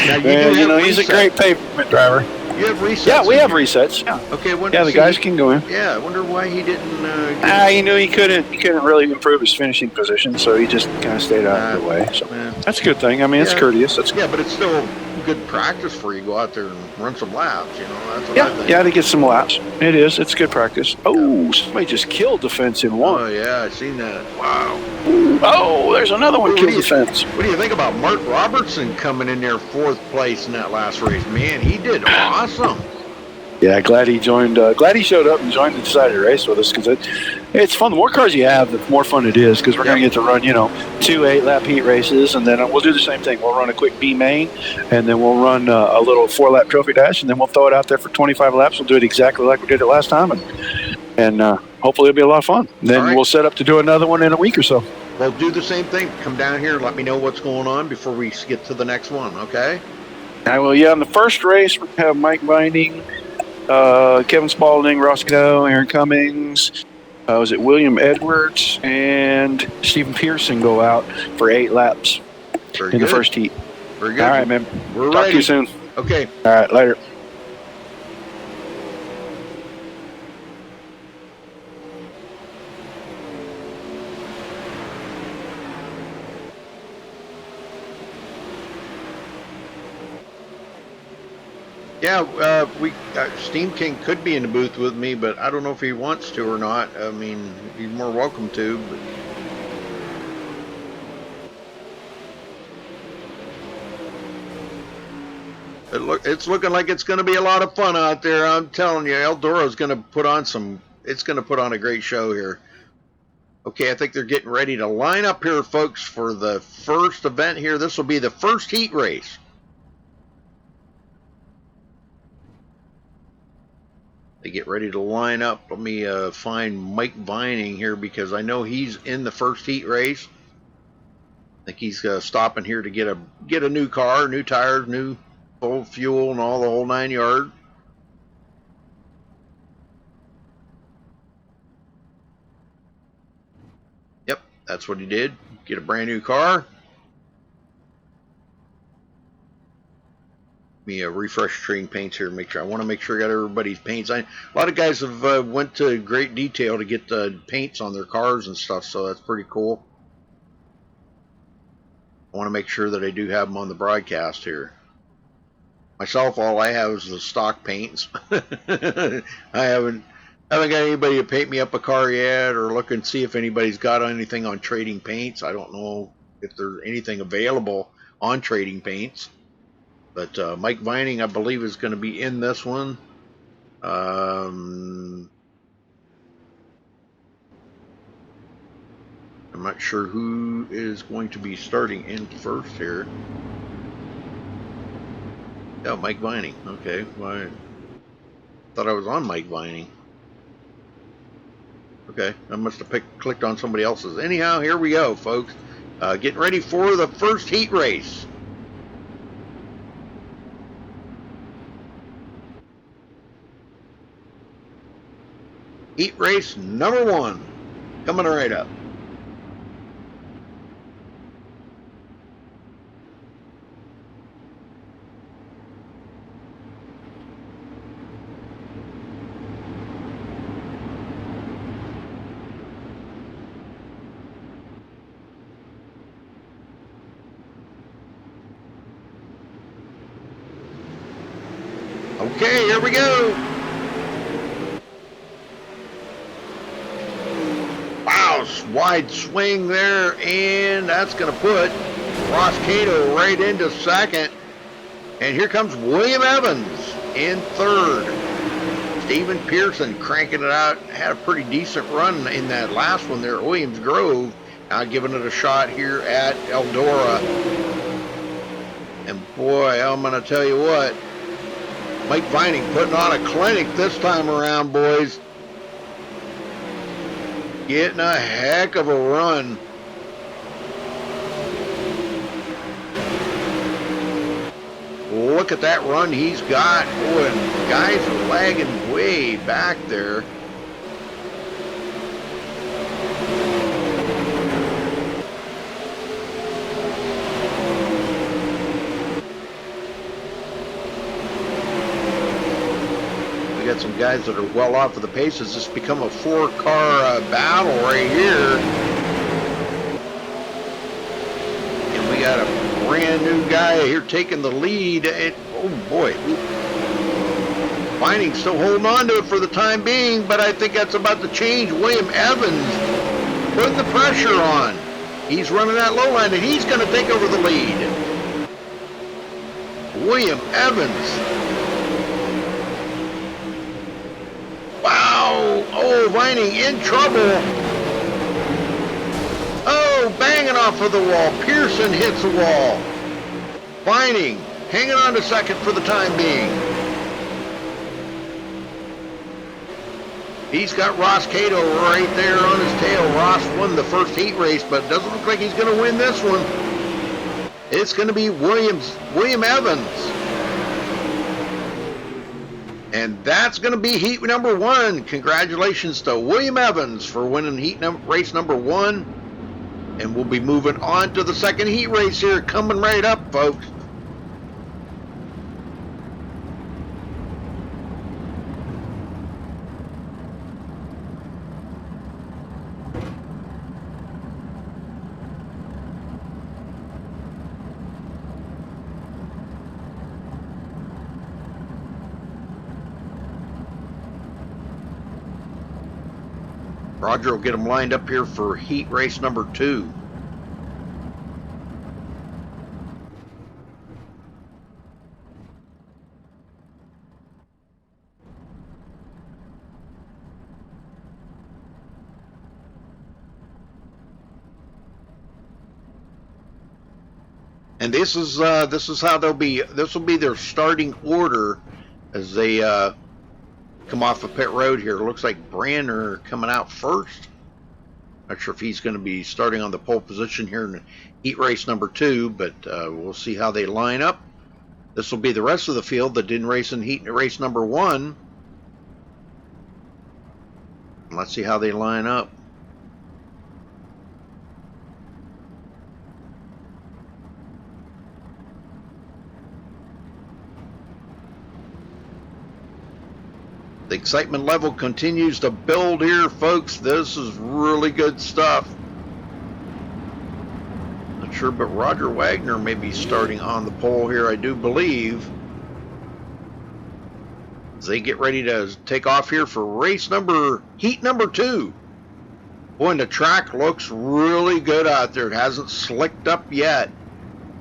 Now, he's a great pavement driver. You have resets? Yeah, we have resets. Yeah. Okay. The guys can go in. Yeah, I wonder why he didn't. He knew he couldn't really improve his finishing position, so he just kind of stayed out of the way. So that's a good thing. I mean, it's courteous. But it's still good practice for you. Go out there and run some laps. That's what I think. Yeah, to get some laps. It is. It's good practice. Oh, somebody just killed the fence in one. Oh yeah, I seen that. Wow. Oh, there's another one killed the fence. What do you think about Mark Robertson coming in there 4th place in that last race? Man, he did awesome. Yeah, glad he joined. Glad he showed up and joined the decided race with us, because it's fun. The more cars you have, the more fun it is, because we're going to get to run, 2 8-lap heat races, and then we'll do the same thing. We'll run a quick B main, and then we'll run a little 4-lap trophy dash, and then we'll throw it out there for 25 laps. We'll do it exactly like we did it last time, and hopefully it'll be a lot of fun. Then we'll set up to do another one in a week or so. Well, do the same thing. Come down here and let me know what's going on before we get to the next one, okay? I will. Yeah, in the first race, we have Mike Binding, Kevin Spalding, Ross Cadeau, Aaron Cummings, was it William Edwards, and Stephen Pearson go out for 8 laps in the first heat. Very good. All right, man. We're Talk ready. to you soon. Okay. All right, later. Yeah, Steam King could be in the booth with me, but I don't know if he wants to or not. I mean, he's more welcome to. But it's looking like it's going to be a lot of fun out there. I'm telling you, Eldora's going to put on it's going to put on a great show here. Okay, I think they're getting ready to line up here, folks, for the first event here. This will be the first heat race. They get ready to line up. Let me find Mike Vining here, because I know he's in the first heat race. I think he's stopping here to get a new car, new tires, new full fuel, and all the whole 9 yards. Yep, that's what he did. Get a brand new car. Me refresh trading paints here. I want to make sure I got everybody's paints. A lot of guys have went to great detail to get the paints on their cars and stuff, so that's pretty cool. I want to make sure that I do have them on the broadcast here. Myself, all I have is the stock paints. I haven't got anybody to paint me up a car yet, or look and see if anybody's got anything on trading paints. I don't know if there's anything available on trading paints. But Mike Vining, I believe, is going to be in this one. I'm not sure who is going to be starting in first here. Yeah, Mike Vining. Okay. Well, I thought I was on Mike Vining. Okay, I must have clicked on somebody else's. Anyhow, here we go, folks. Getting ready for the first heat race. Heat race number 1. Coming right up. Okay, here we go. Wow, wide swing there, and that's going to put Ross Cato right into second. And here comes William Evans in third. Stephen Pearson cranking it out. Had a pretty decent run in that last one there at Williams Grove. Now giving it a shot here at Eldora. And boy, I'm going to tell you what. Mike Vining putting on a clinic this time around, boys. Getting a heck of a run. Look at that run he's got. Boy, and guys are lagging way back there. Got some guys that are well off of the paces. This become a 4-car battle right here. And we got a brand new guy here taking the lead. And, oh boy. Vining still holding on to it for the time being, but I think that's about to change. William Evans putting the pressure on. He's running that low line, and he's going to take over the lead. William Evans. Oh, Vining in trouble. Oh, banging off of the wall. Pearson hits the wall. Vining hanging on to second for the time being. He's got Ross Cato right there on his tail. Ross won the first heat race, but doesn't look like he's going to win this one. It's going to be William Evans. And that's going to be heat number 1. Congratulations to William Evans for winning race number 1. And we'll be moving on to the second heat race here, coming right up, folks. Roger will get them lined up here for heat race number 2. And this is how they'll be. This will be their starting order as they come off of pit road here. It looks like Branner coming out first. Not sure if he's going to be starting on the pole position here in heat race number 2, but we'll see how they line up. This will be the rest of the field that didn't race in heat race number 1. Let's see how they line up. The excitement level continues to build here, folks. This is really good stuff. Not sure, but Roger Wagner may be starting on the pole here, I do believe. As they get ready to take off here for heat number 2. Boy, and the track looks really good out there. It hasn't slicked up yet.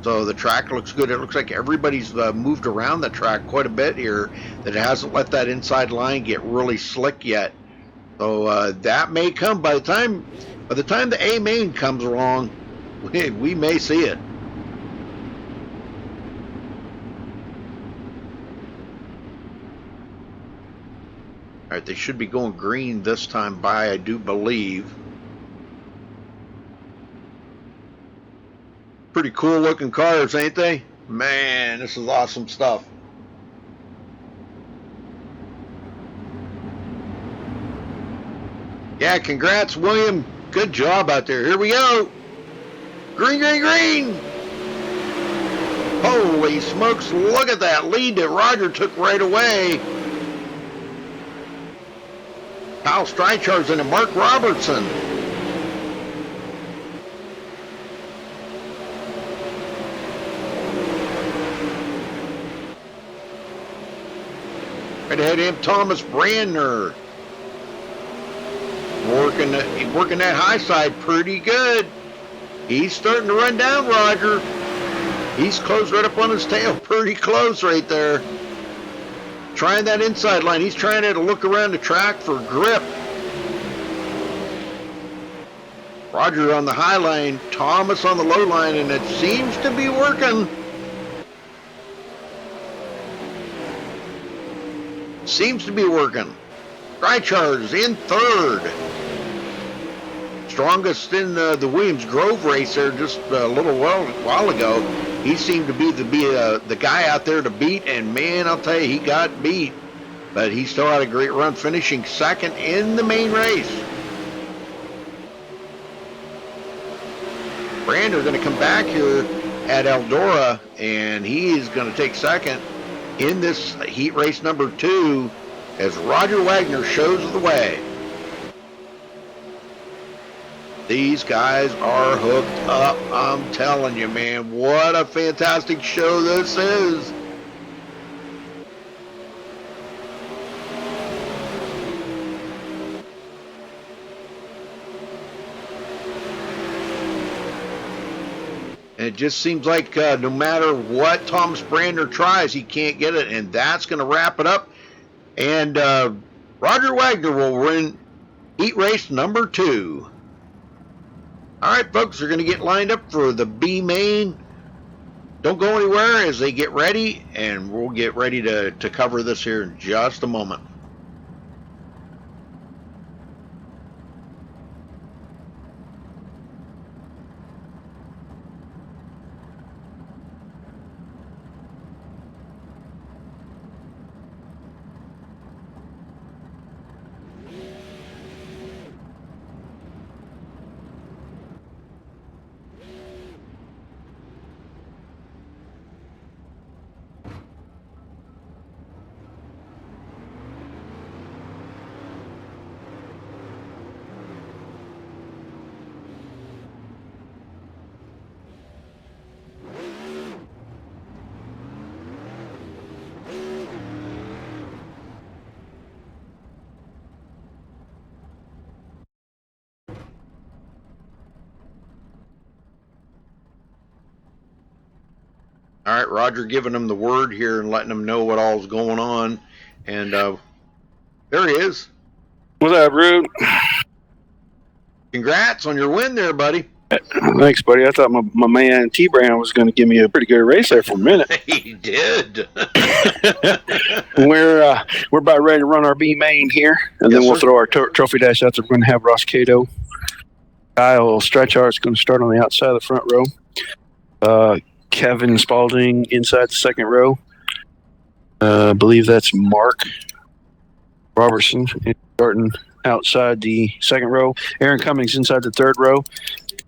So the track looks good. It looks like everybody's moved around the track quite a bit here. That it hasn't let that inside line get really slick yet. So that may come by the time the A main comes along. We may see it. All right, they should be going green this time by, I do believe. Pretty cool looking cars, ain't they? Man, this is awesome stuff. Yeah, congrats, William. Good job out there. Here we go. Green, green, green. Holy smokes, look at that lead that Roger took right away. Kyle Streichhardt and Mark Robertson. Right ahead of him, Thomas Brandner. Working that high side pretty good. He's starting to run down Roger. He's closed right up on his tail. Pretty close right there. Trying that inside line. He's trying to look around the track for grip. Roger on the high line, Thomas on the low line, and it seems to be working. Seems to be working. Streichhardt in third. Strongest in the Williams Grove race there just a little while ago. He seemed to be the guy out there to beat, and man, I'll tell you, he got beat. But he still had a great run, finishing second in the main race. Brandon's going to come back here at Eldora, and he is going to take second in this heat race number 2 as Roger Wagner shows the way. These guys are hooked up. I'm telling you, man, what a fantastic show this is. And it just seems like no matter what Thomas Brandner tries, he can't get it, and that's going to wrap it up. And Roger Wagner will win heat race number 2. All right, folks, they're going to get lined up for the B main. Don't go anywhere as they get ready, and we'll get ready to cover this here in just a moment. All right, Roger giving them the word here and letting them know what all's going on. And there he is. What's up, Rude? Congrats on your win there, buddy. Thanks, buddy. I thought my man T-Brown was going to give me a pretty good race there for a minute. He did. We're about ready to run our B main here, and Yes, then we'll sir. throw our trophy dash out there. We're going to have Ross Cato. Kyle Streichhardt's going to start on the outside of the front row. Kevin Spalding inside the second row. I believe that's Mark Robertson starting outside the second row. Aaron Cummings inside the third row.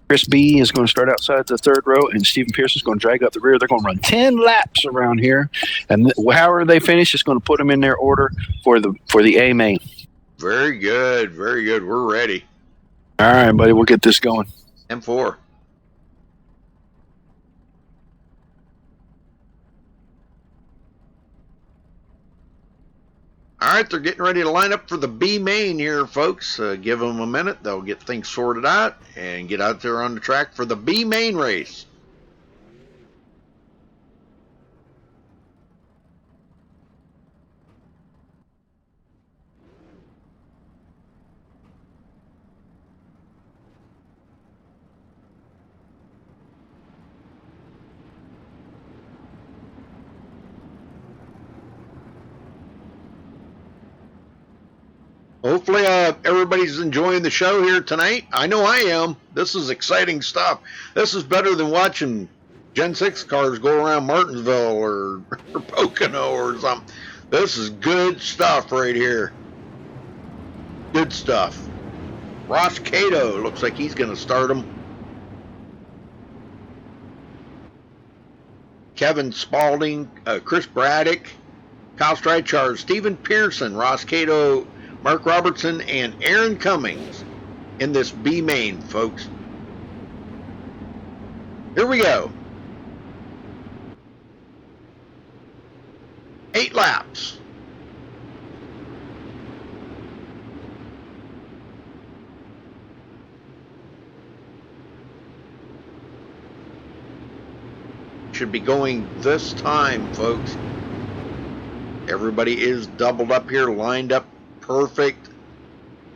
Chris B is going to start outside the third row, and Stephen Pearson is going to drag up the rear. They're going to run 10 laps around here, and however they finish, it's going to put them in their order for the A main. Very good, very good. We're ready. All right, buddy, we'll get this going. M4. All right, they're getting ready to line up for the B main here, folks. Give them a minute. They'll get things sorted out and get out there on the track for the B main race. Hopefully, everybody's enjoying the show here tonight. I know I am. This is exciting stuff. This is better than watching Gen 6 cars go around Martinsville or Pocono or something. This is good stuff right here. Good stuff. Ross Cato looks like he's going to start him. Kevin Spaulding, Chris Braddock, Kyle Streichar, Stephen Pearson, Ross Cato, Mark Robertson, and Aaron Cummings in this B main, folks. Here we go. 8 laps. Should be going this time, folks. Everybody is doubled up here, lined up perfect.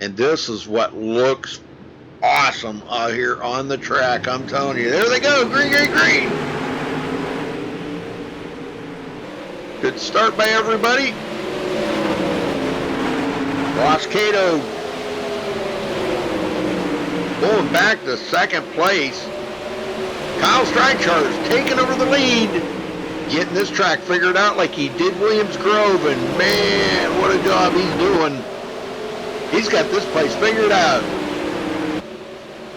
And this is what looks awesome out here on the track. I'm telling you. There they go. Green, green, green. Good start by everybody. Ross Cato going back to second place. Kyle Streichar is taking over the lead. Getting this track figured out like he did Williams Grove, and man, what a job he's doing. He's got this place figured out.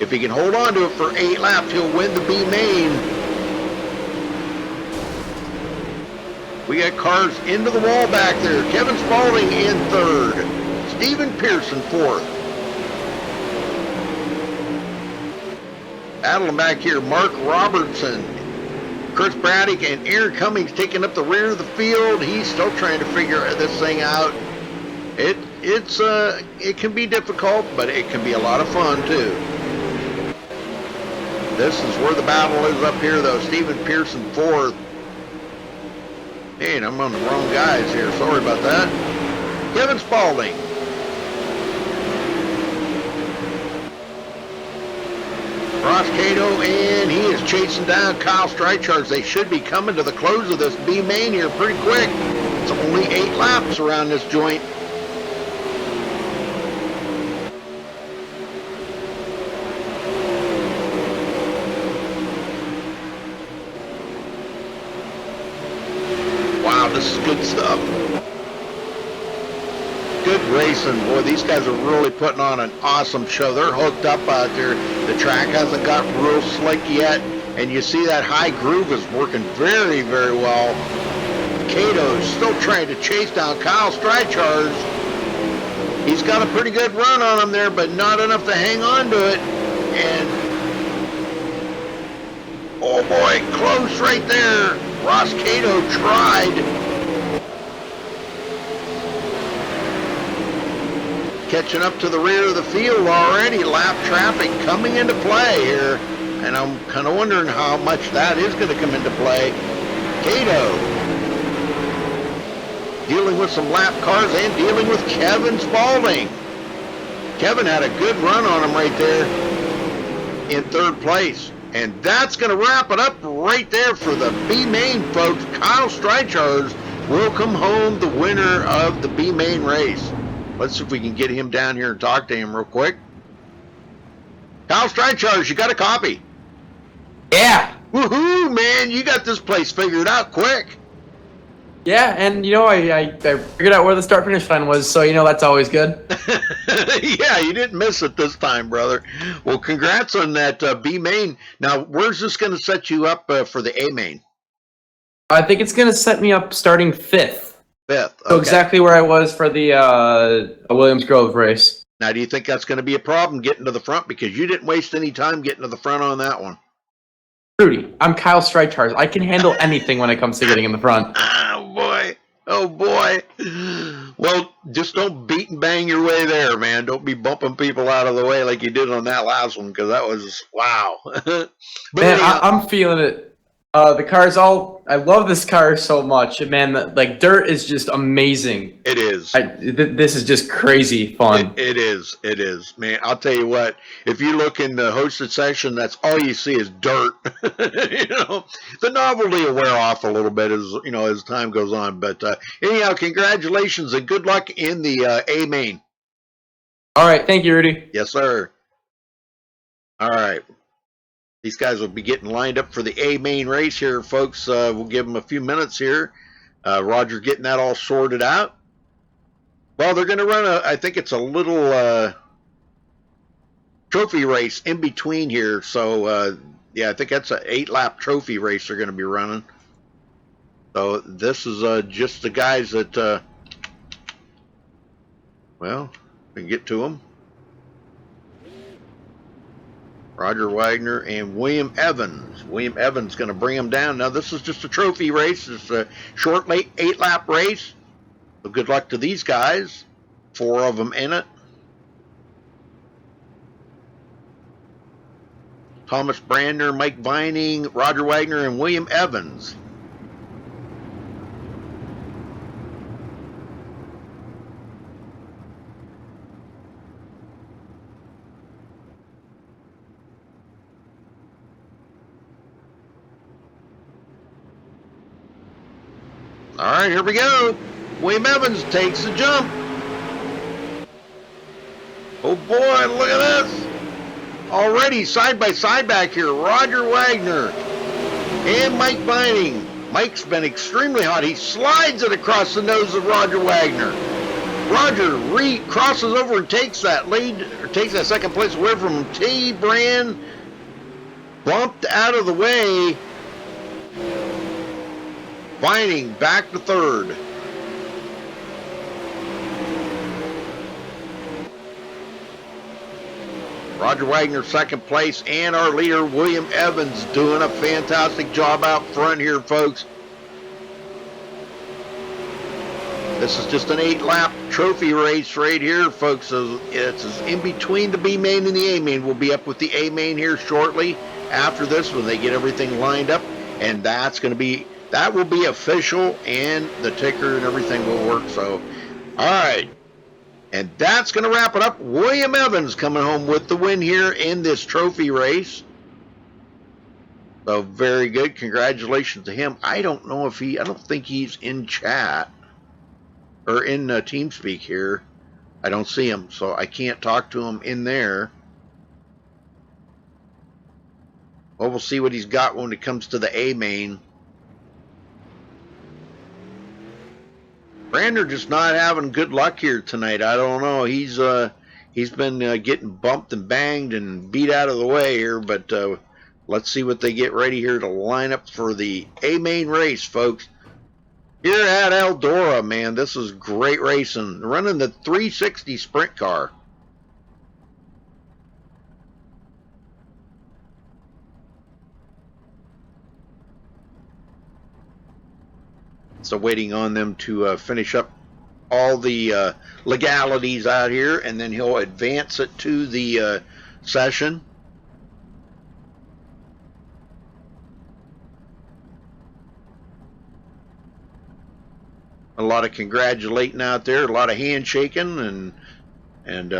If he can hold on to it for 8 laps, he'll win the B main. We got cars into the wall back there. Kevin Spaulding in third. Stephen Pearson fourth. Battling back here, Mark Robertson, Chris Braddock, and Aaron Cummings taking up the rear of the field. He's still trying to figure this thing out. It can be difficult, but it can be a lot of fun too. This is where the battle is up here, though. Stephen Pearson fourth. Man, I'm on the wrong guys here. Sorry about that. Kevin Spaulding. Ross Cato, and he is chasing down Kyle Streichar. They should be coming to the close of this B main here pretty quick. It's only 8 laps around this joint. Wow, this is good stuff. Good racing. Boy, these guys are really putting on an awesome show. They're hooked up out there. The track hasn't got real slick yet, and you see that high groove is working very, very well. Cato's still trying to chase down Kyle Streichar. He's got a pretty good run on him there, but not enough to hang on to it. And, oh boy, close right there. Ross Cato tried. Catching up to the rear of the field already. Lap traffic coming into play here. And I'm kind of wondering how much that is going to come into play. Cato dealing with some lap cars and dealing with Kevin Spaulding. Kevin had a good run on him right there in third place. And that's going to wrap it up right there for the B main, folks. Kyle Streichar will come home the winner of the B main race. Let's see if we can get him down here and talk to him real quick. Kyle Streichar, you got a copy? Yeah. Woohoo, man! You got this place figured out quick. Yeah, and you know, I figured out where the start-finish line was, so you know that's always good. Yeah, you didn't miss it this time, brother. Well, congrats on that B main. Now, where's this going to set you up for the A main? I think it's going to set me up starting 5th. 5th. Okay. So exactly where I was for the Williams Grove race. Now, do you think that's going to be a problem getting to the front? Because you didn't waste any time getting to the front on that one. Rudy, I'm Kyle Streichar. I can handle anything when it comes to getting in the front. Oh, boy. Oh, boy. Well, just don't beat and bang your way there, man. Don't be bumping people out of the way like you did on that last one, because that was, wow. But man, anyhow, I'm feeling it. The car's I love this car so much. Man, like, dirt is just amazing. it is. This is just crazy fun. It is. It is. Man, I'll tell you what, if you look in the hosted section, that's all you see is dirt. You know, the novelty will wear off a little bit as time goes on. But anyhow, congratulations and good luck in the A main. All right, thank you, Rudy. Yes, sir. All right. These guys will be getting lined up for the A main race here, folks. We'll give them a few minutes here. Roger getting that all sorted out. Well, they're going to run I think it's a little trophy race in between here. So, yeah, I think that's an 8-lap trophy race they're going to be running. So this is just the guys that, well, we can get to them. Roger Wagner and William Evans. William Evans going to bring them down. Now, this is just a trophy race. It's a short, late 8-lap race. So good luck to these guys. 4 of them in it. Thomas Brandner, Mike Vining, Roger Wagner, and William Evans. All right, here we go. William Evans takes the jump. Oh boy, look at this. Already side by side back here, Roger Wagner and Mike Vining. Mike's been extremely hot. He slides it across the nose of Roger Wagner. Roger crosses over and takes that lead, or takes that second place away from him. T. Brand bumped out of the way. Vining back to third. Roger Wagner second place, and our leader William Evans doing a fantastic job out front here, folks. This is just an 8-lap trophy race right here, folks. So it's in between the B main and the A main. We'll be up with the A main here shortly after this when they get everything lined up, and that will be official, and the ticker and everything will work. So, all right. And that's going to wrap it up. William Evans coming home with the win here in this trophy race. So very good. Congratulations to him. I don't think he's in chat or in TeamSpeak here. I don't see him, so I can't talk to him in there. Well, we'll see what he's got when it comes to the A main. Brandner just not having good luck here tonight. I don't know. He's been getting bumped and banged and beat out of the way here, but let's see what they get ready here to line up for the A main race, folks. Here at Eldora, man, this is great racing. Running the 360 sprint car. So waiting on them to finish up all the legalities out here, and then he'll advance it to the session. A lot of congratulating out there, a lot of handshaking, and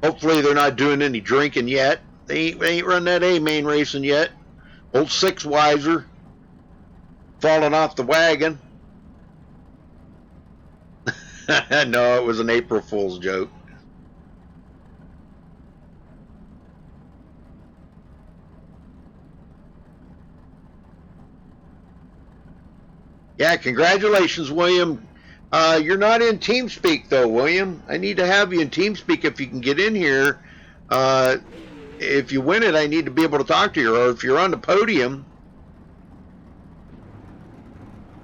hopefully they're not doing any drinking yet. They ain't run that A main racing yet. Old Six Wiser falling off the wagon. No, it was an April Fool's joke. Yeah, congratulations, William. You're not in TeamSpeak, though, William. I need to have you in TeamSpeak if you can get in here. If you win it, I need to be able to talk to you. Or if you're on the podium,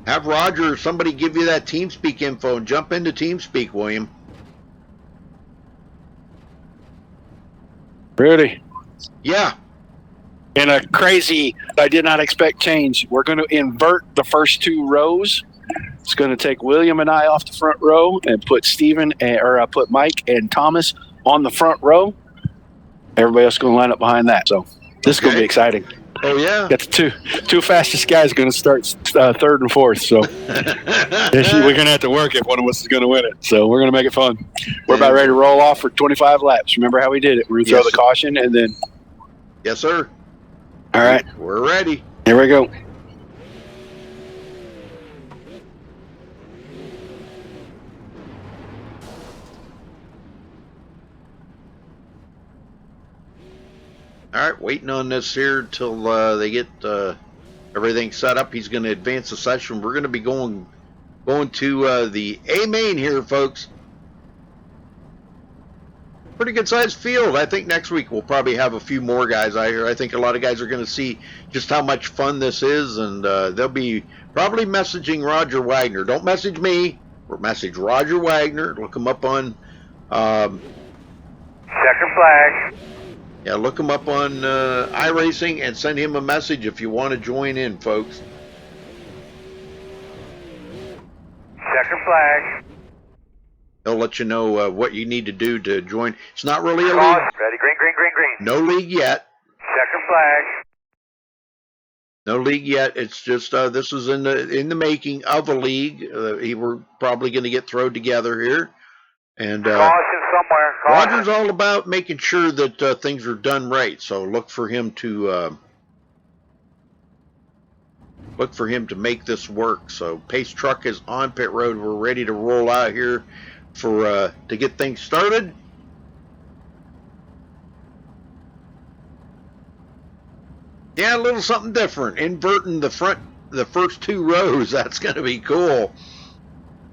have Roger or somebody give you that TeamSpeak info and jump into TeamSpeak, William. Rudy. Yeah. In a crazy, I did not expect change. We're going to invert the first 2 rows. It's going to take William and I off the front row and put put Mike and Thomas on the front row. Everybody else is going to line up behind that. So this is going to be exciting. Oh, yeah. Got the two fastest guys going to start third and fourth. So we're going to have to work if one of us is going to win it. So we're going to make it fun. We're about ready to roll off for 25 laps. Remember how we did it? We're going to throw the caution and then. Yes, sir. All right. We're ready. Here we go. All right, waiting on this here till they get everything set up. He's going to advance the session. We're going to be going to the A main here, folks. Pretty good sized field. I think next week we'll probably have a few more guys out here. I think a lot of guys are going to see just how much fun this is, and they'll be probably messaging Roger Wagner. Don't message me, or message Roger Wagner. Look him up on Checker flag. yeah, look him up on iRacing and send him a message if you want to join in, folks. Checker flag. They'll let you know what you need to do to join. It's not really a league. Ready, green, green, green, green. No league yet. Checker flag. No league yet. It's just this is in the making of a league. We're probably going to get thrown together here. And Caution somewhere. Caution. Roger's all about making sure that things are done right. So look for him to make this work. So Pace Truck is on pit road. We're ready to roll out here for to get things started. Yeah, a little something different. Inverting the first two rows. That's going to be cool.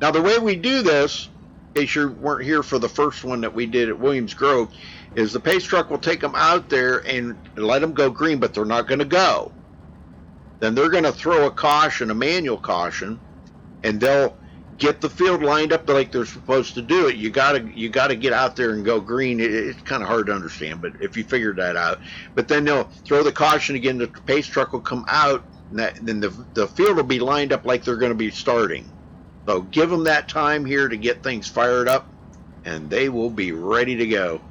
Now the way we do this, in case you weren't here for the first one that we did at Williams Grove, is the Pace Truck will take them out there and let them go green, but they're not going to go. Then they're going to throw a caution, a manual caution, and they'll get the field lined up like they're supposed to do it. You gotta get out there and go green. It's kind of hard to understand, but if you figured that out. But then they'll throw the caution again. The Pace Truck will come out, and then the field will be lined up like they're going to be starting. So give them that time here to get things fired up, and they will be ready to go.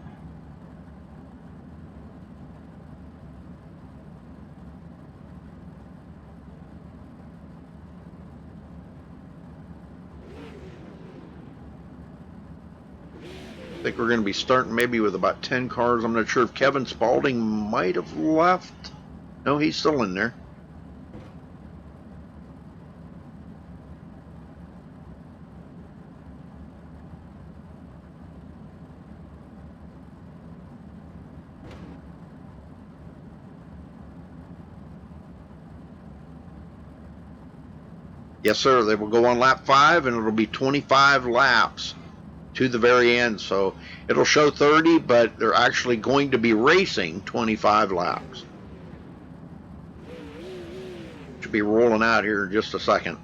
I think we're going to be starting maybe with about 10 cars. I'm not sure if Kevin Spaulding might have left. No, he's still in there. Yes, sir. They will go on lap 5, and it'll be 25 laps to the very end. So it'll show 30, but they're actually going to be racing 25 laps. Should be rolling out here in just a second.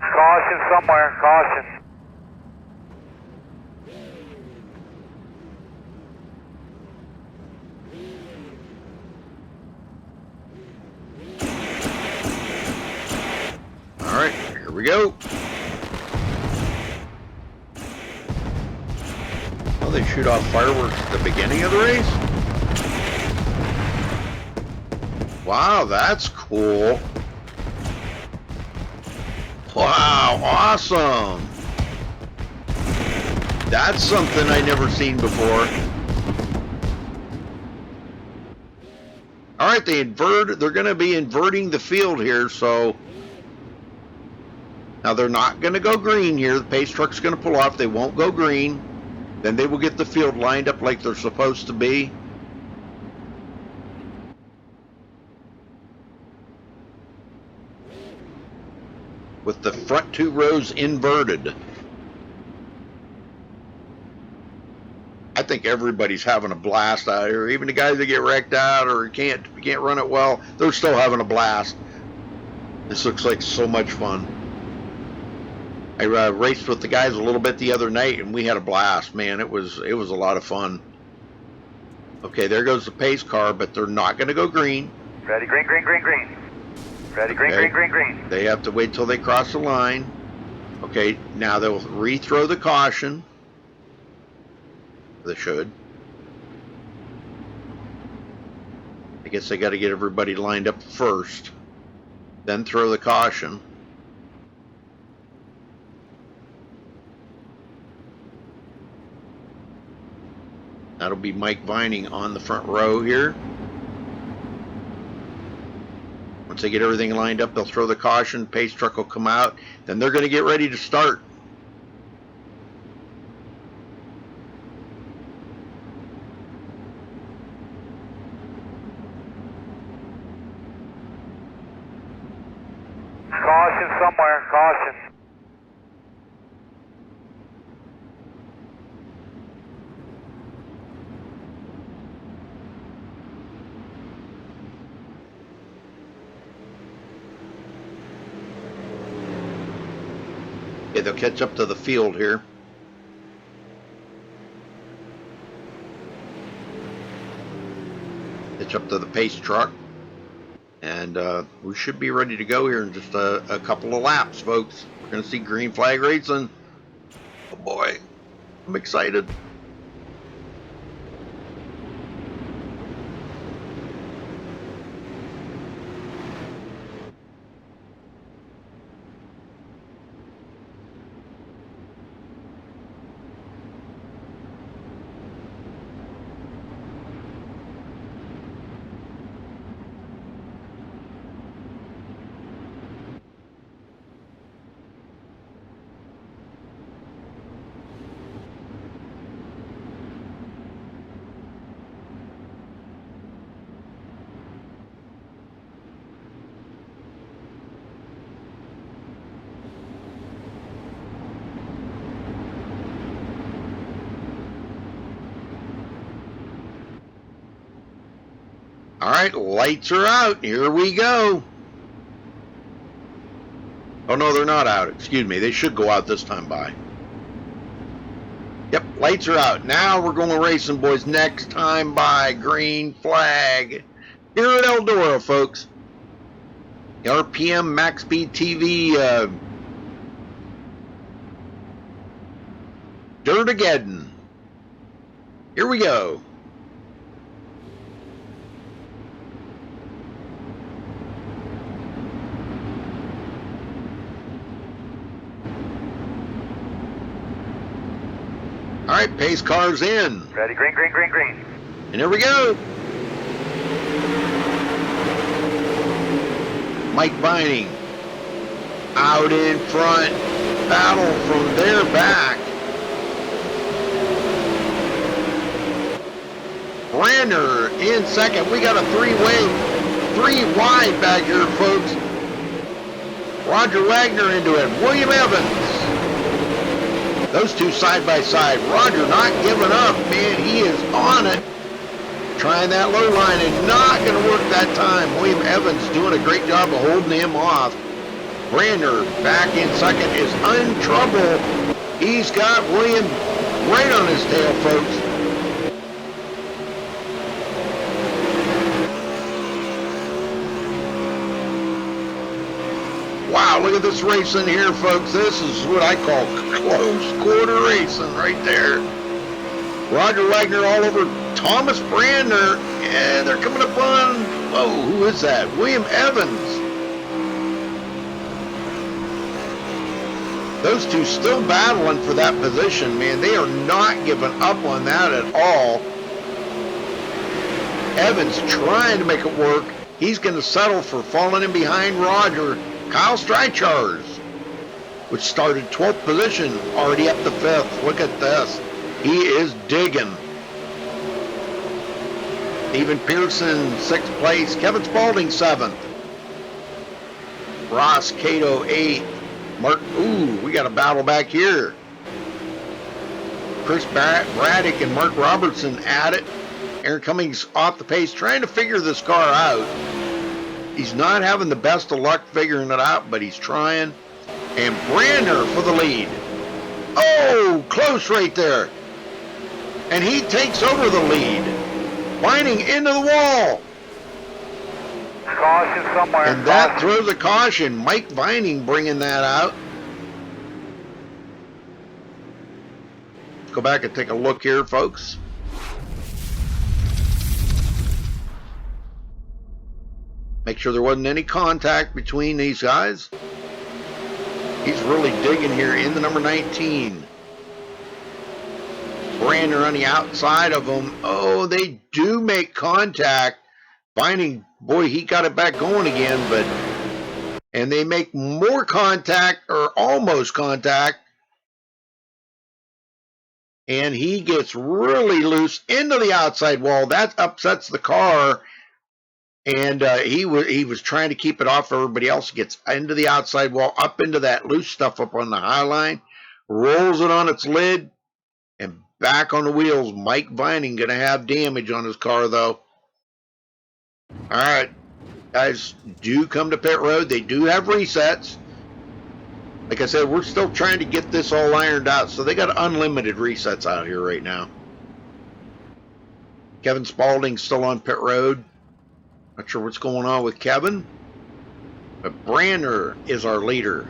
Caution somewhere. Caution. All right, here we go. Well, they shoot off fireworks at the beginning of the race. Wow, that's cool. Wow, awesome. That's something I never seen before. All right, they're going to be inverting the field here, so now they're not going to go green here. The Pace Truck's going to pull off. They won't go green. Then they will get the field lined up like they're supposed to be. With the front two rows inverted. I think everybody's having a blast out here. Even the guys that get wrecked out or can't run it well, they're still having a blast. This looks like so much fun. I raced with the guys a little bit the other night, and we had a blast. Man, it was a lot of fun. Okay, there goes the pace car, but they're not going to go green. Ready, green, green, green, green. Ready, green, Okay. green, green, green. They have to wait till they cross the line. Okay, now they'll rethrow the caution. They should. I guess they got to get everybody lined up first, then throw the caution. That'll be Mike Vining on the front row here. Once they get everything lined up, they'll throw the caution. Pace Truck will come out. Then they're going to get ready to start. Caution. Yeah, they'll catch up to the field here. Catch up to the pace truck. And we should be ready to go here in just a couple of laps, folks. We're going to see green flag racing. Oh boy, I'm excited. All right, lights are out. Here we go. Oh, no, they're not out. Excuse me. They should go out this time by. Yep, lights are out. Now we're going racing, boys. Next time by, green flag. Here at Eldora, folks. RPM MaxSpeedTV Dirt-a-gedon. Here we go. All right, pace cars in. Ready, green, green, green, green. And here we go. Mike Vining out in front. Battle from their back. Brander in second. We got a three wide back here, folks. Roger Wagner into it. William Evans. Those two side by side. Roger not giving up, man. He is on it. Trying that low line and not going to work that time. William Evans doing a great job of holding him off. Brander back in second is untroubled. He's got William right on his tail, folks. Wow, look at this racing here, folks. This is what I call close quarter racing right there. Roger Wagner all over Thomas Brander, and they're coming up on, whoa, who is that? William Evans. Those two still battling for that position, man. They are not giving up on that at all. Evans trying to make it work. He's going to settle for falling in behind Roger. Kyle Streichars, which started 12th position, already up to 5th. Look at this. He is digging. Stephen Pearson, 6th place. Kevin Spaulding, 7th. Ross Cato, 8th. Mark, ooh, we got a battle back here. Chris Braddock and Mark Robertson at it. Aaron Cummings off the pace, trying to figure this car out. He's not having the best of luck figuring it out, but he's trying. And Brander for the lead. Oh, close right there. And he takes over the lead. Vining into the wall. Caution somewhere. And that throws a caution. Mike Vining bringing that out. Let's go back and take a look here, folks. Make sure there wasn't any contact between these guys. He's really digging here in the number 19. Brander on the outside of him. Oh, they do make contact. Vining, boy, he got it back going again, but and they make more contact or almost contact. And he gets really loose into the outside wall. That upsets the car. And he was trying to keep it off everybody else. Gets into the outside wall, up into that loose stuff up on the high line, rolls it on its lid, and back on the wheels. Mike Vining going to have damage on his car, though. All right, guys, do come to pit road. They do have resets. Like I said, we're still trying to get this all ironed out, so they got unlimited resets out here right now. Kevin Spaulding's still on pit road. Not sure what's going on with Kevin, but Branner is our leader.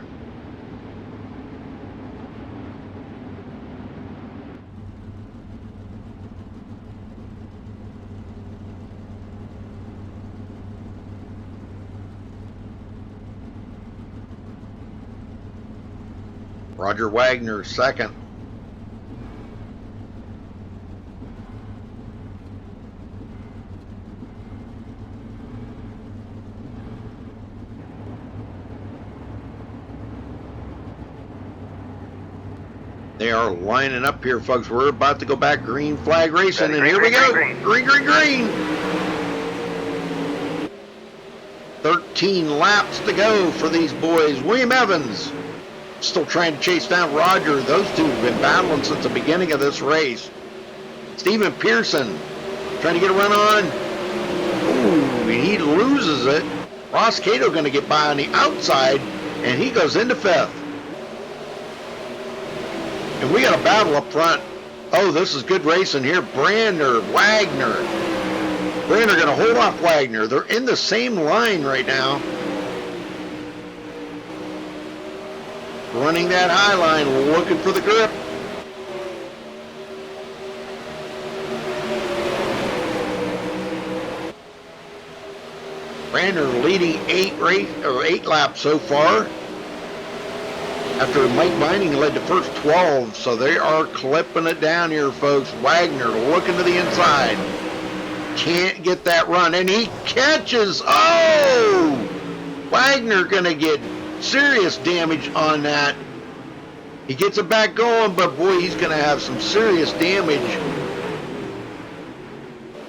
Roger Wagner second. They are lining up here, folks. We're about to go back green flag racing, and here we go. Green, green, green. 13 laps to go for these boys. William Evans still trying to chase down Roger. Those two have been battling since the beginning of this race. Stephen Pearson trying to get a run on. Ooh, he loses it. Ross Cato going to get by on the outside, and he goes into fifth. And we got a battle up front. Oh, this is good racing here. Wagner going to hold off Wagner. They're in the same line right now. Running that high line, looking for the grip. Branner leading 8 laps so far. After Mike Vining led the first 12, so they are clipping it down here, folks. Wagner looking to the inside. Can't get that run, and he catches. Oh! Wagner going to get serious damage on that. He gets it back going, but boy, he's going to have some serious damage.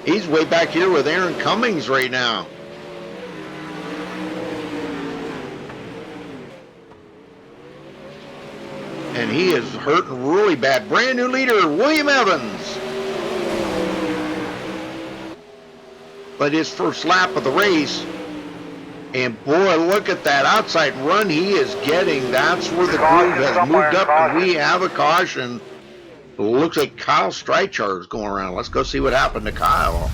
He's way back here with Aaron Cummings right now. And he is hurting really bad. Brand new leader, William Evans. But his first lap of the race. And boy, look at that outside run he is getting. That's where the groove has moved up, and we have a caution. It looks like Kyle Streichar is going around. Let's go see what happened to Kyle.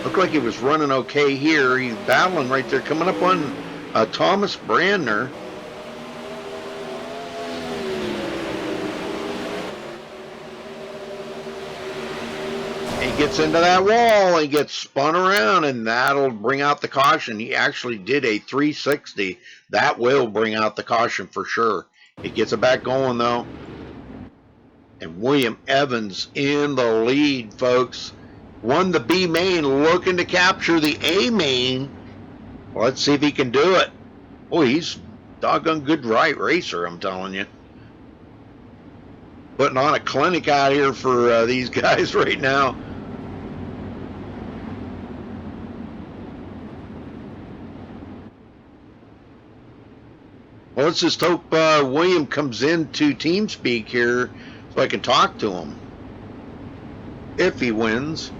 Looked like he was running okay here. He's battling right there, coming up on Thomas Branner. He gets into that wall and gets spun around, and that'll bring out the caution. He actually did a 360. That will bring out the caution for sure. He gets it back going, though. And William Evans in the lead, folks. Won the B main, looking to capture the A main. Let's see if he can do it. Boy, he's doggone good racer, I'm telling you. Putting on a clinic out here for these guys right now. Well, let's just hope William comes into TeamSpeak here so I can talk to him. If he wins.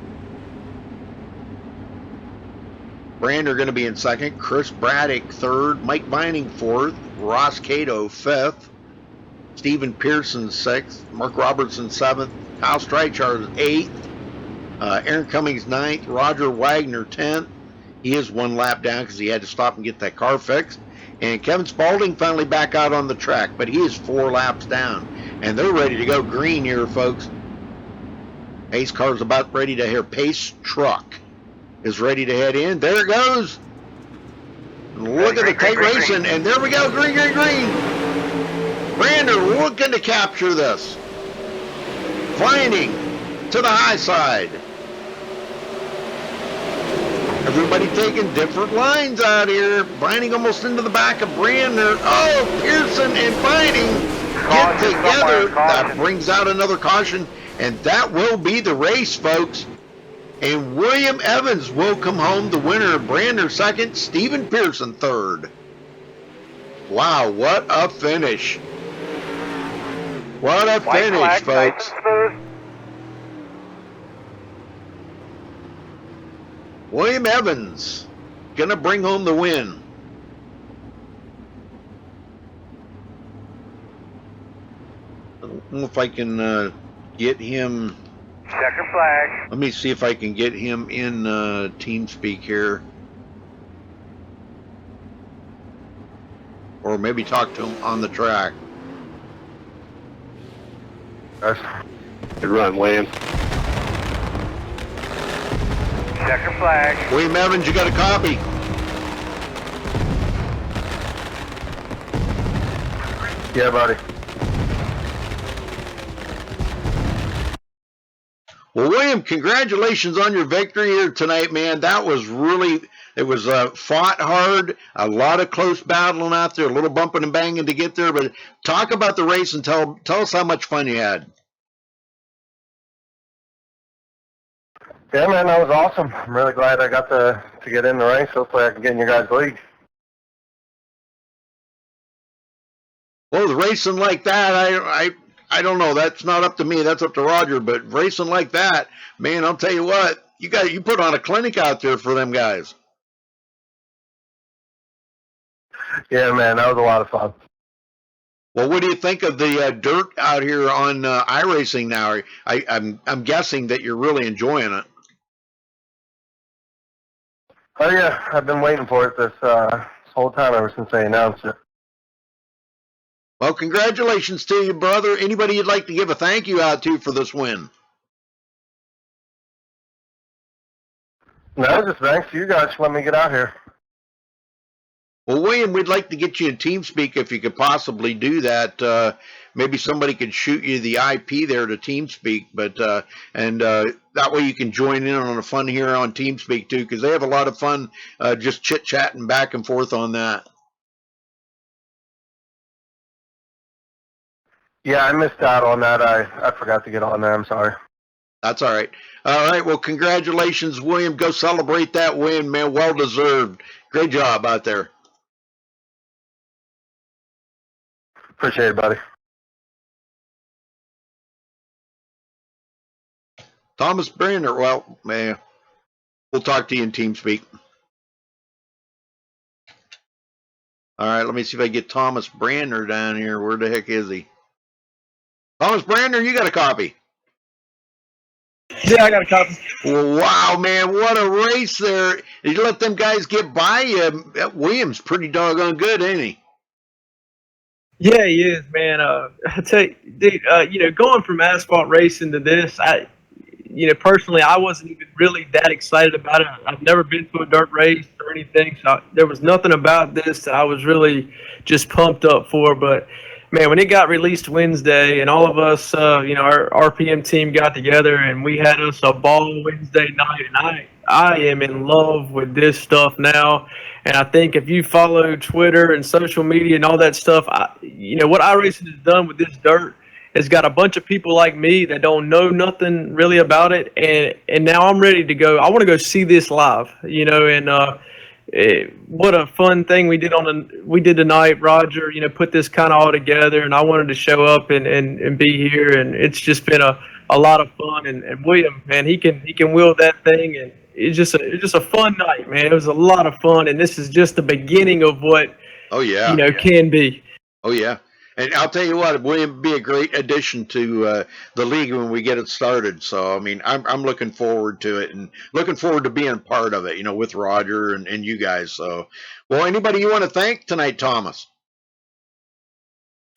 Brander going to be in second. Chris Braddock third. Mike Vining fourth. Ross Cato fifth. Stephen Pearson sixth. Mark Robertson seventh. Kyle Streichar eighth. Aaron Cummings ninth. Roger Wagner 10th. He is one lap down because he had to stop and get that car fixed. And Kevin Spaulding finally back out on the track, but he is 4 laps down. And they're ready to go green here, folks. Pace car's about ready to hear. Pace truck is ready to head in. There it goes. Look at the tight racing, and there we go. Green, green, green. Brander looking to capture this. Vining to the high side. Everybody taking different lines out here. Vining almost into the back of Brander. Oh, Pearson and Vining get Caution somewhere, together. That caution. brings out another caution, and that will be the race, folks. And William Evans will come home the winner. Brander second, Stephen Pearson third. Wow, what a finish. What a White finish, flag, nice folks. and smooth. William Evans gonna bring home the win. I don't know if I can get him. Checker flag. Let me see if I can get him in TeamSpeak here. Or maybe talk to him on the track. Good run, William. Checker flag. William Evans, you got a copy. Yeah, buddy. Well, William, congratulations on your victory here tonight, man. That was really, it was fought hard, a lot of close battling out there, a little bumping and banging to get there. But talk about the race and tell us how much fun you had. Yeah, man, that was awesome. I'm really glad I got to get in the race. Hopefully I can get in your guys' league. Well, the racing like that, I don't know. That's not up to me. That's up to Roger. But racing like that, man, I'll tell you what, you put on a clinic out there for them guys. Yeah, man, that was a lot of fun. Well, what do you think of the dirt out here on iRacing now? I'm guessing that you're really enjoying it. Oh, yeah, I've been waiting for it this whole time ever since they announced it. Well, congratulations to you, brother. Anybody you'd like to give a thank you out to for this win? No, just thanks to you guys for letting me get out here. Well, William, we'd like to get you in TeamSpeak if you could possibly do that. Maybe somebody could shoot you the IP there to TeamSpeak, but that way you can join in on the fun here on TeamSpeak too, because they have a lot of fun just chit-chatting back and forth on that. Yeah, I missed out on that. I forgot to get on there. I'm sorry. That's all right. All right, well, congratulations, William. Go celebrate that win, man. Well deserved. Great job out there. Appreciate it, buddy. Thomas Brander, well, man, we'll talk to you in TeamSpeak. All right, let me see if I get Thomas Brander down here. Where the heck is he? Thomas Brander, you got a copy? Yeah, I got a copy. Well, wow, man, what a race there. You let them guys get by you. Williams pretty doggone good, ain't he? Yeah, he is, man. I tell you, dude, going from asphalt racing to this, personally, I wasn't even really that excited about it. I've never been to a dirt race or anything, so there was nothing about this that I was really just pumped up for. But, man, when it got released Wednesday and all of us, our RPM team got together and we had us a ball Wednesday night, and I am in love with this stuff now. And I think if you follow Twitter and social media and all that stuff, what iRacing has done with this dirt has got a bunch of people like me that don't know nothing really about it, and now I'm ready to go. I want to go see this live, what a fun thing we did tonight. Roger, put this kind of all together, and I wanted to show up and be here, and it's just been a lot of fun. And William, man, he can wheel that thing, and it's just a fun night, man. It was a lot of fun, and this is just the beginning of what can be. Oh yeah. And I'll tell you what, William would be a great addition to the league when we get it started. So, I mean, I'm looking forward to it and looking forward to being part of it, with Roger and you guys. So, well, anybody you want to thank tonight, Thomas?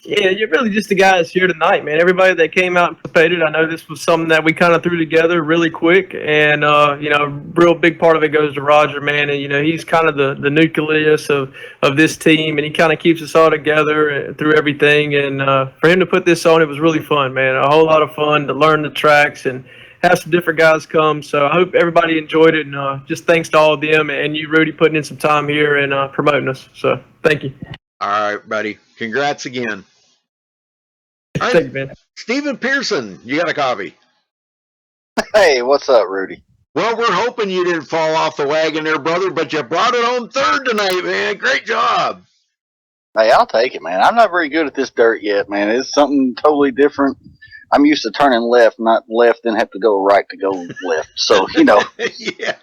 Yeah, you're really just the guys here tonight, man. Everybody that came out and participated. I know this was something that we kind of threw together really quick, and real big part of it goes to Roger, man. And he's kind of the nucleus of this team, and he kind of keeps us all together through everything. And for him to put this on, it was really fun, man. A whole lot of fun to learn the tracks and have some different guys come. So I hope everybody enjoyed it, and just thanks to all of them and you, Rudy, putting in some time here and promoting us. So thank you. All right, buddy. Congrats again. All Thank you, right, man. Stephen Pearson, you got a copy. Hey, what's up, Rudy? Well, we're hoping you didn't fall off the wagon there, brother, but you brought it home third tonight, man. Great job. Hey, I'll take it, man. I'm not very good at this dirt yet, man. It's something totally different. I'm used to turning left, not left, then have to go right to go left. So, Yeah,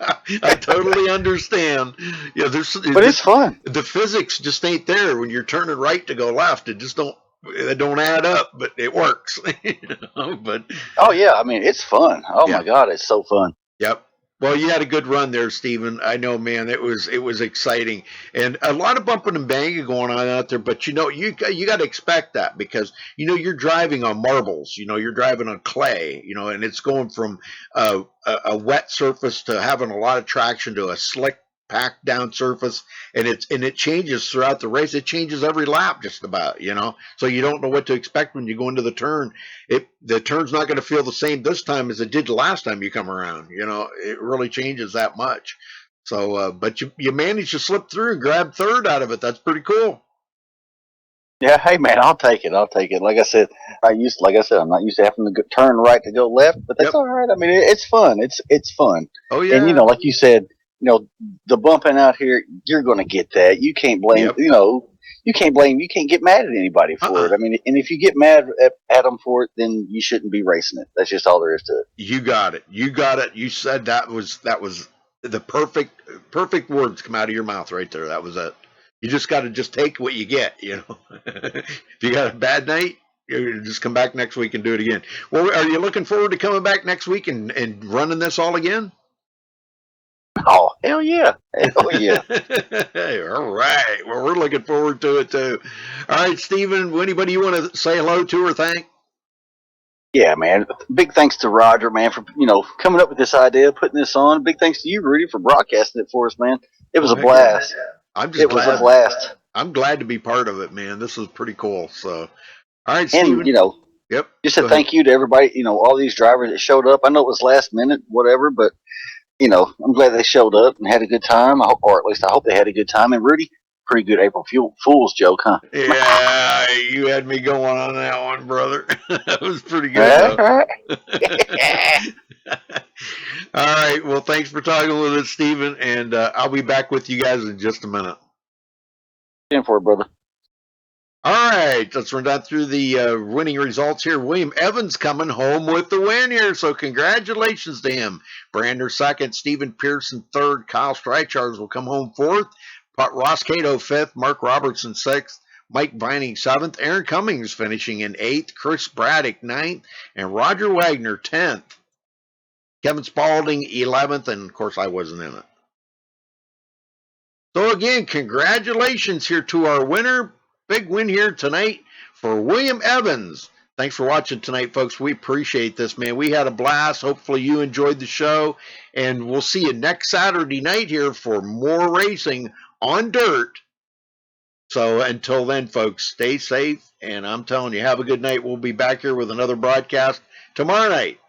I totally understand. Yeah, but it's fun. the physics just ain't there when you're turning right to go left. It don't add up, but it works. But Oh, yeah. I mean, it's fun. Oh, yeah. my God. It's so fun. Yep. Well, you had a good run there, Stephen. I know, man. It was exciting, and a lot of bumping and banging going on out there. But you got to expect that because you're driving on marbles. You're driving on clay. And it's going from a wet surface to having a lot of traction to a slick, packed down surface, and it changes throughout the race. It changes every lap, just about. So you don't know what to expect when you go into the turn. The turn's not going to feel the same this time as it did the last time you come around. It really changes that much. So, but you managed to slip through and grab third out of it. That's pretty cool. Yeah, hey, man, I'll take it. I'll take it. Like I said, I'm not used to having to turn right to go left, but that's Yep. all right. I mean, it's fun. It's fun. Oh yeah. And like you said, the bumping out here, you're going to get that. You can't blame. Yep. You can't blame. You can't get mad at anybody for it. I mean, and if you get mad at them for it, then you shouldn't be racing it. That's just all there is to it. You got it. You got it. You said that was the perfect words come out of your mouth right there. That was it. You just got to just take what you get. If you got a bad night, you just come back next week and do it again. Well, are you looking forward to coming back next week and running this all again? Oh, hell yeah. Hell yeah. All right. Well, we're looking forward to it too. All right, Stephen, anybody you want to say hello to or thank? Yeah, man. Big thanks to Roger, man, for coming up with this idea, putting this on. Big thanks to you, Rudy, for broadcasting it for us, man. It was a blast. It was a blast. I'm glad to be part of it, man. This was pretty cool. So, all right, And Stephen. Yep. Just a thank you to everybody. All these drivers that showed up. I know it was last minute, whatever, but I'm glad they showed up and had a good time. Or at least I hope they had a good time. And Rudy, pretty good April Fool's joke, huh? Yeah, you had me going on that one, brother. That was pretty good. All right. Well, thanks for talking with us, Stephen, and I'll be back with you guys in just a minute. In for it, brother. All right, let's run down through the winning results here. William Evans coming home with the win here, so congratulations to him. Brander second, Stephen Pearson third, Kyle Streichars will come home fourth, Ross Cato fifth, Mark Robertson sixth, Mike Vining seventh, Aaron Cummings finishing in eighth, Chris Braddock ninth, and Roger Wagner 10th. Kevin Spaulding 11th, and of course I wasn't in it. So again, congratulations here to our winner. Big win here tonight for William Evans. Thanks for watching tonight, folks. We appreciate this, man. We had a blast. Hopefully you enjoyed the show. And we'll see you next Saturday night here for more racing on dirt. So until then, folks, stay safe. And I'm telling you, have a good night. We'll be back here with another broadcast tomorrow night.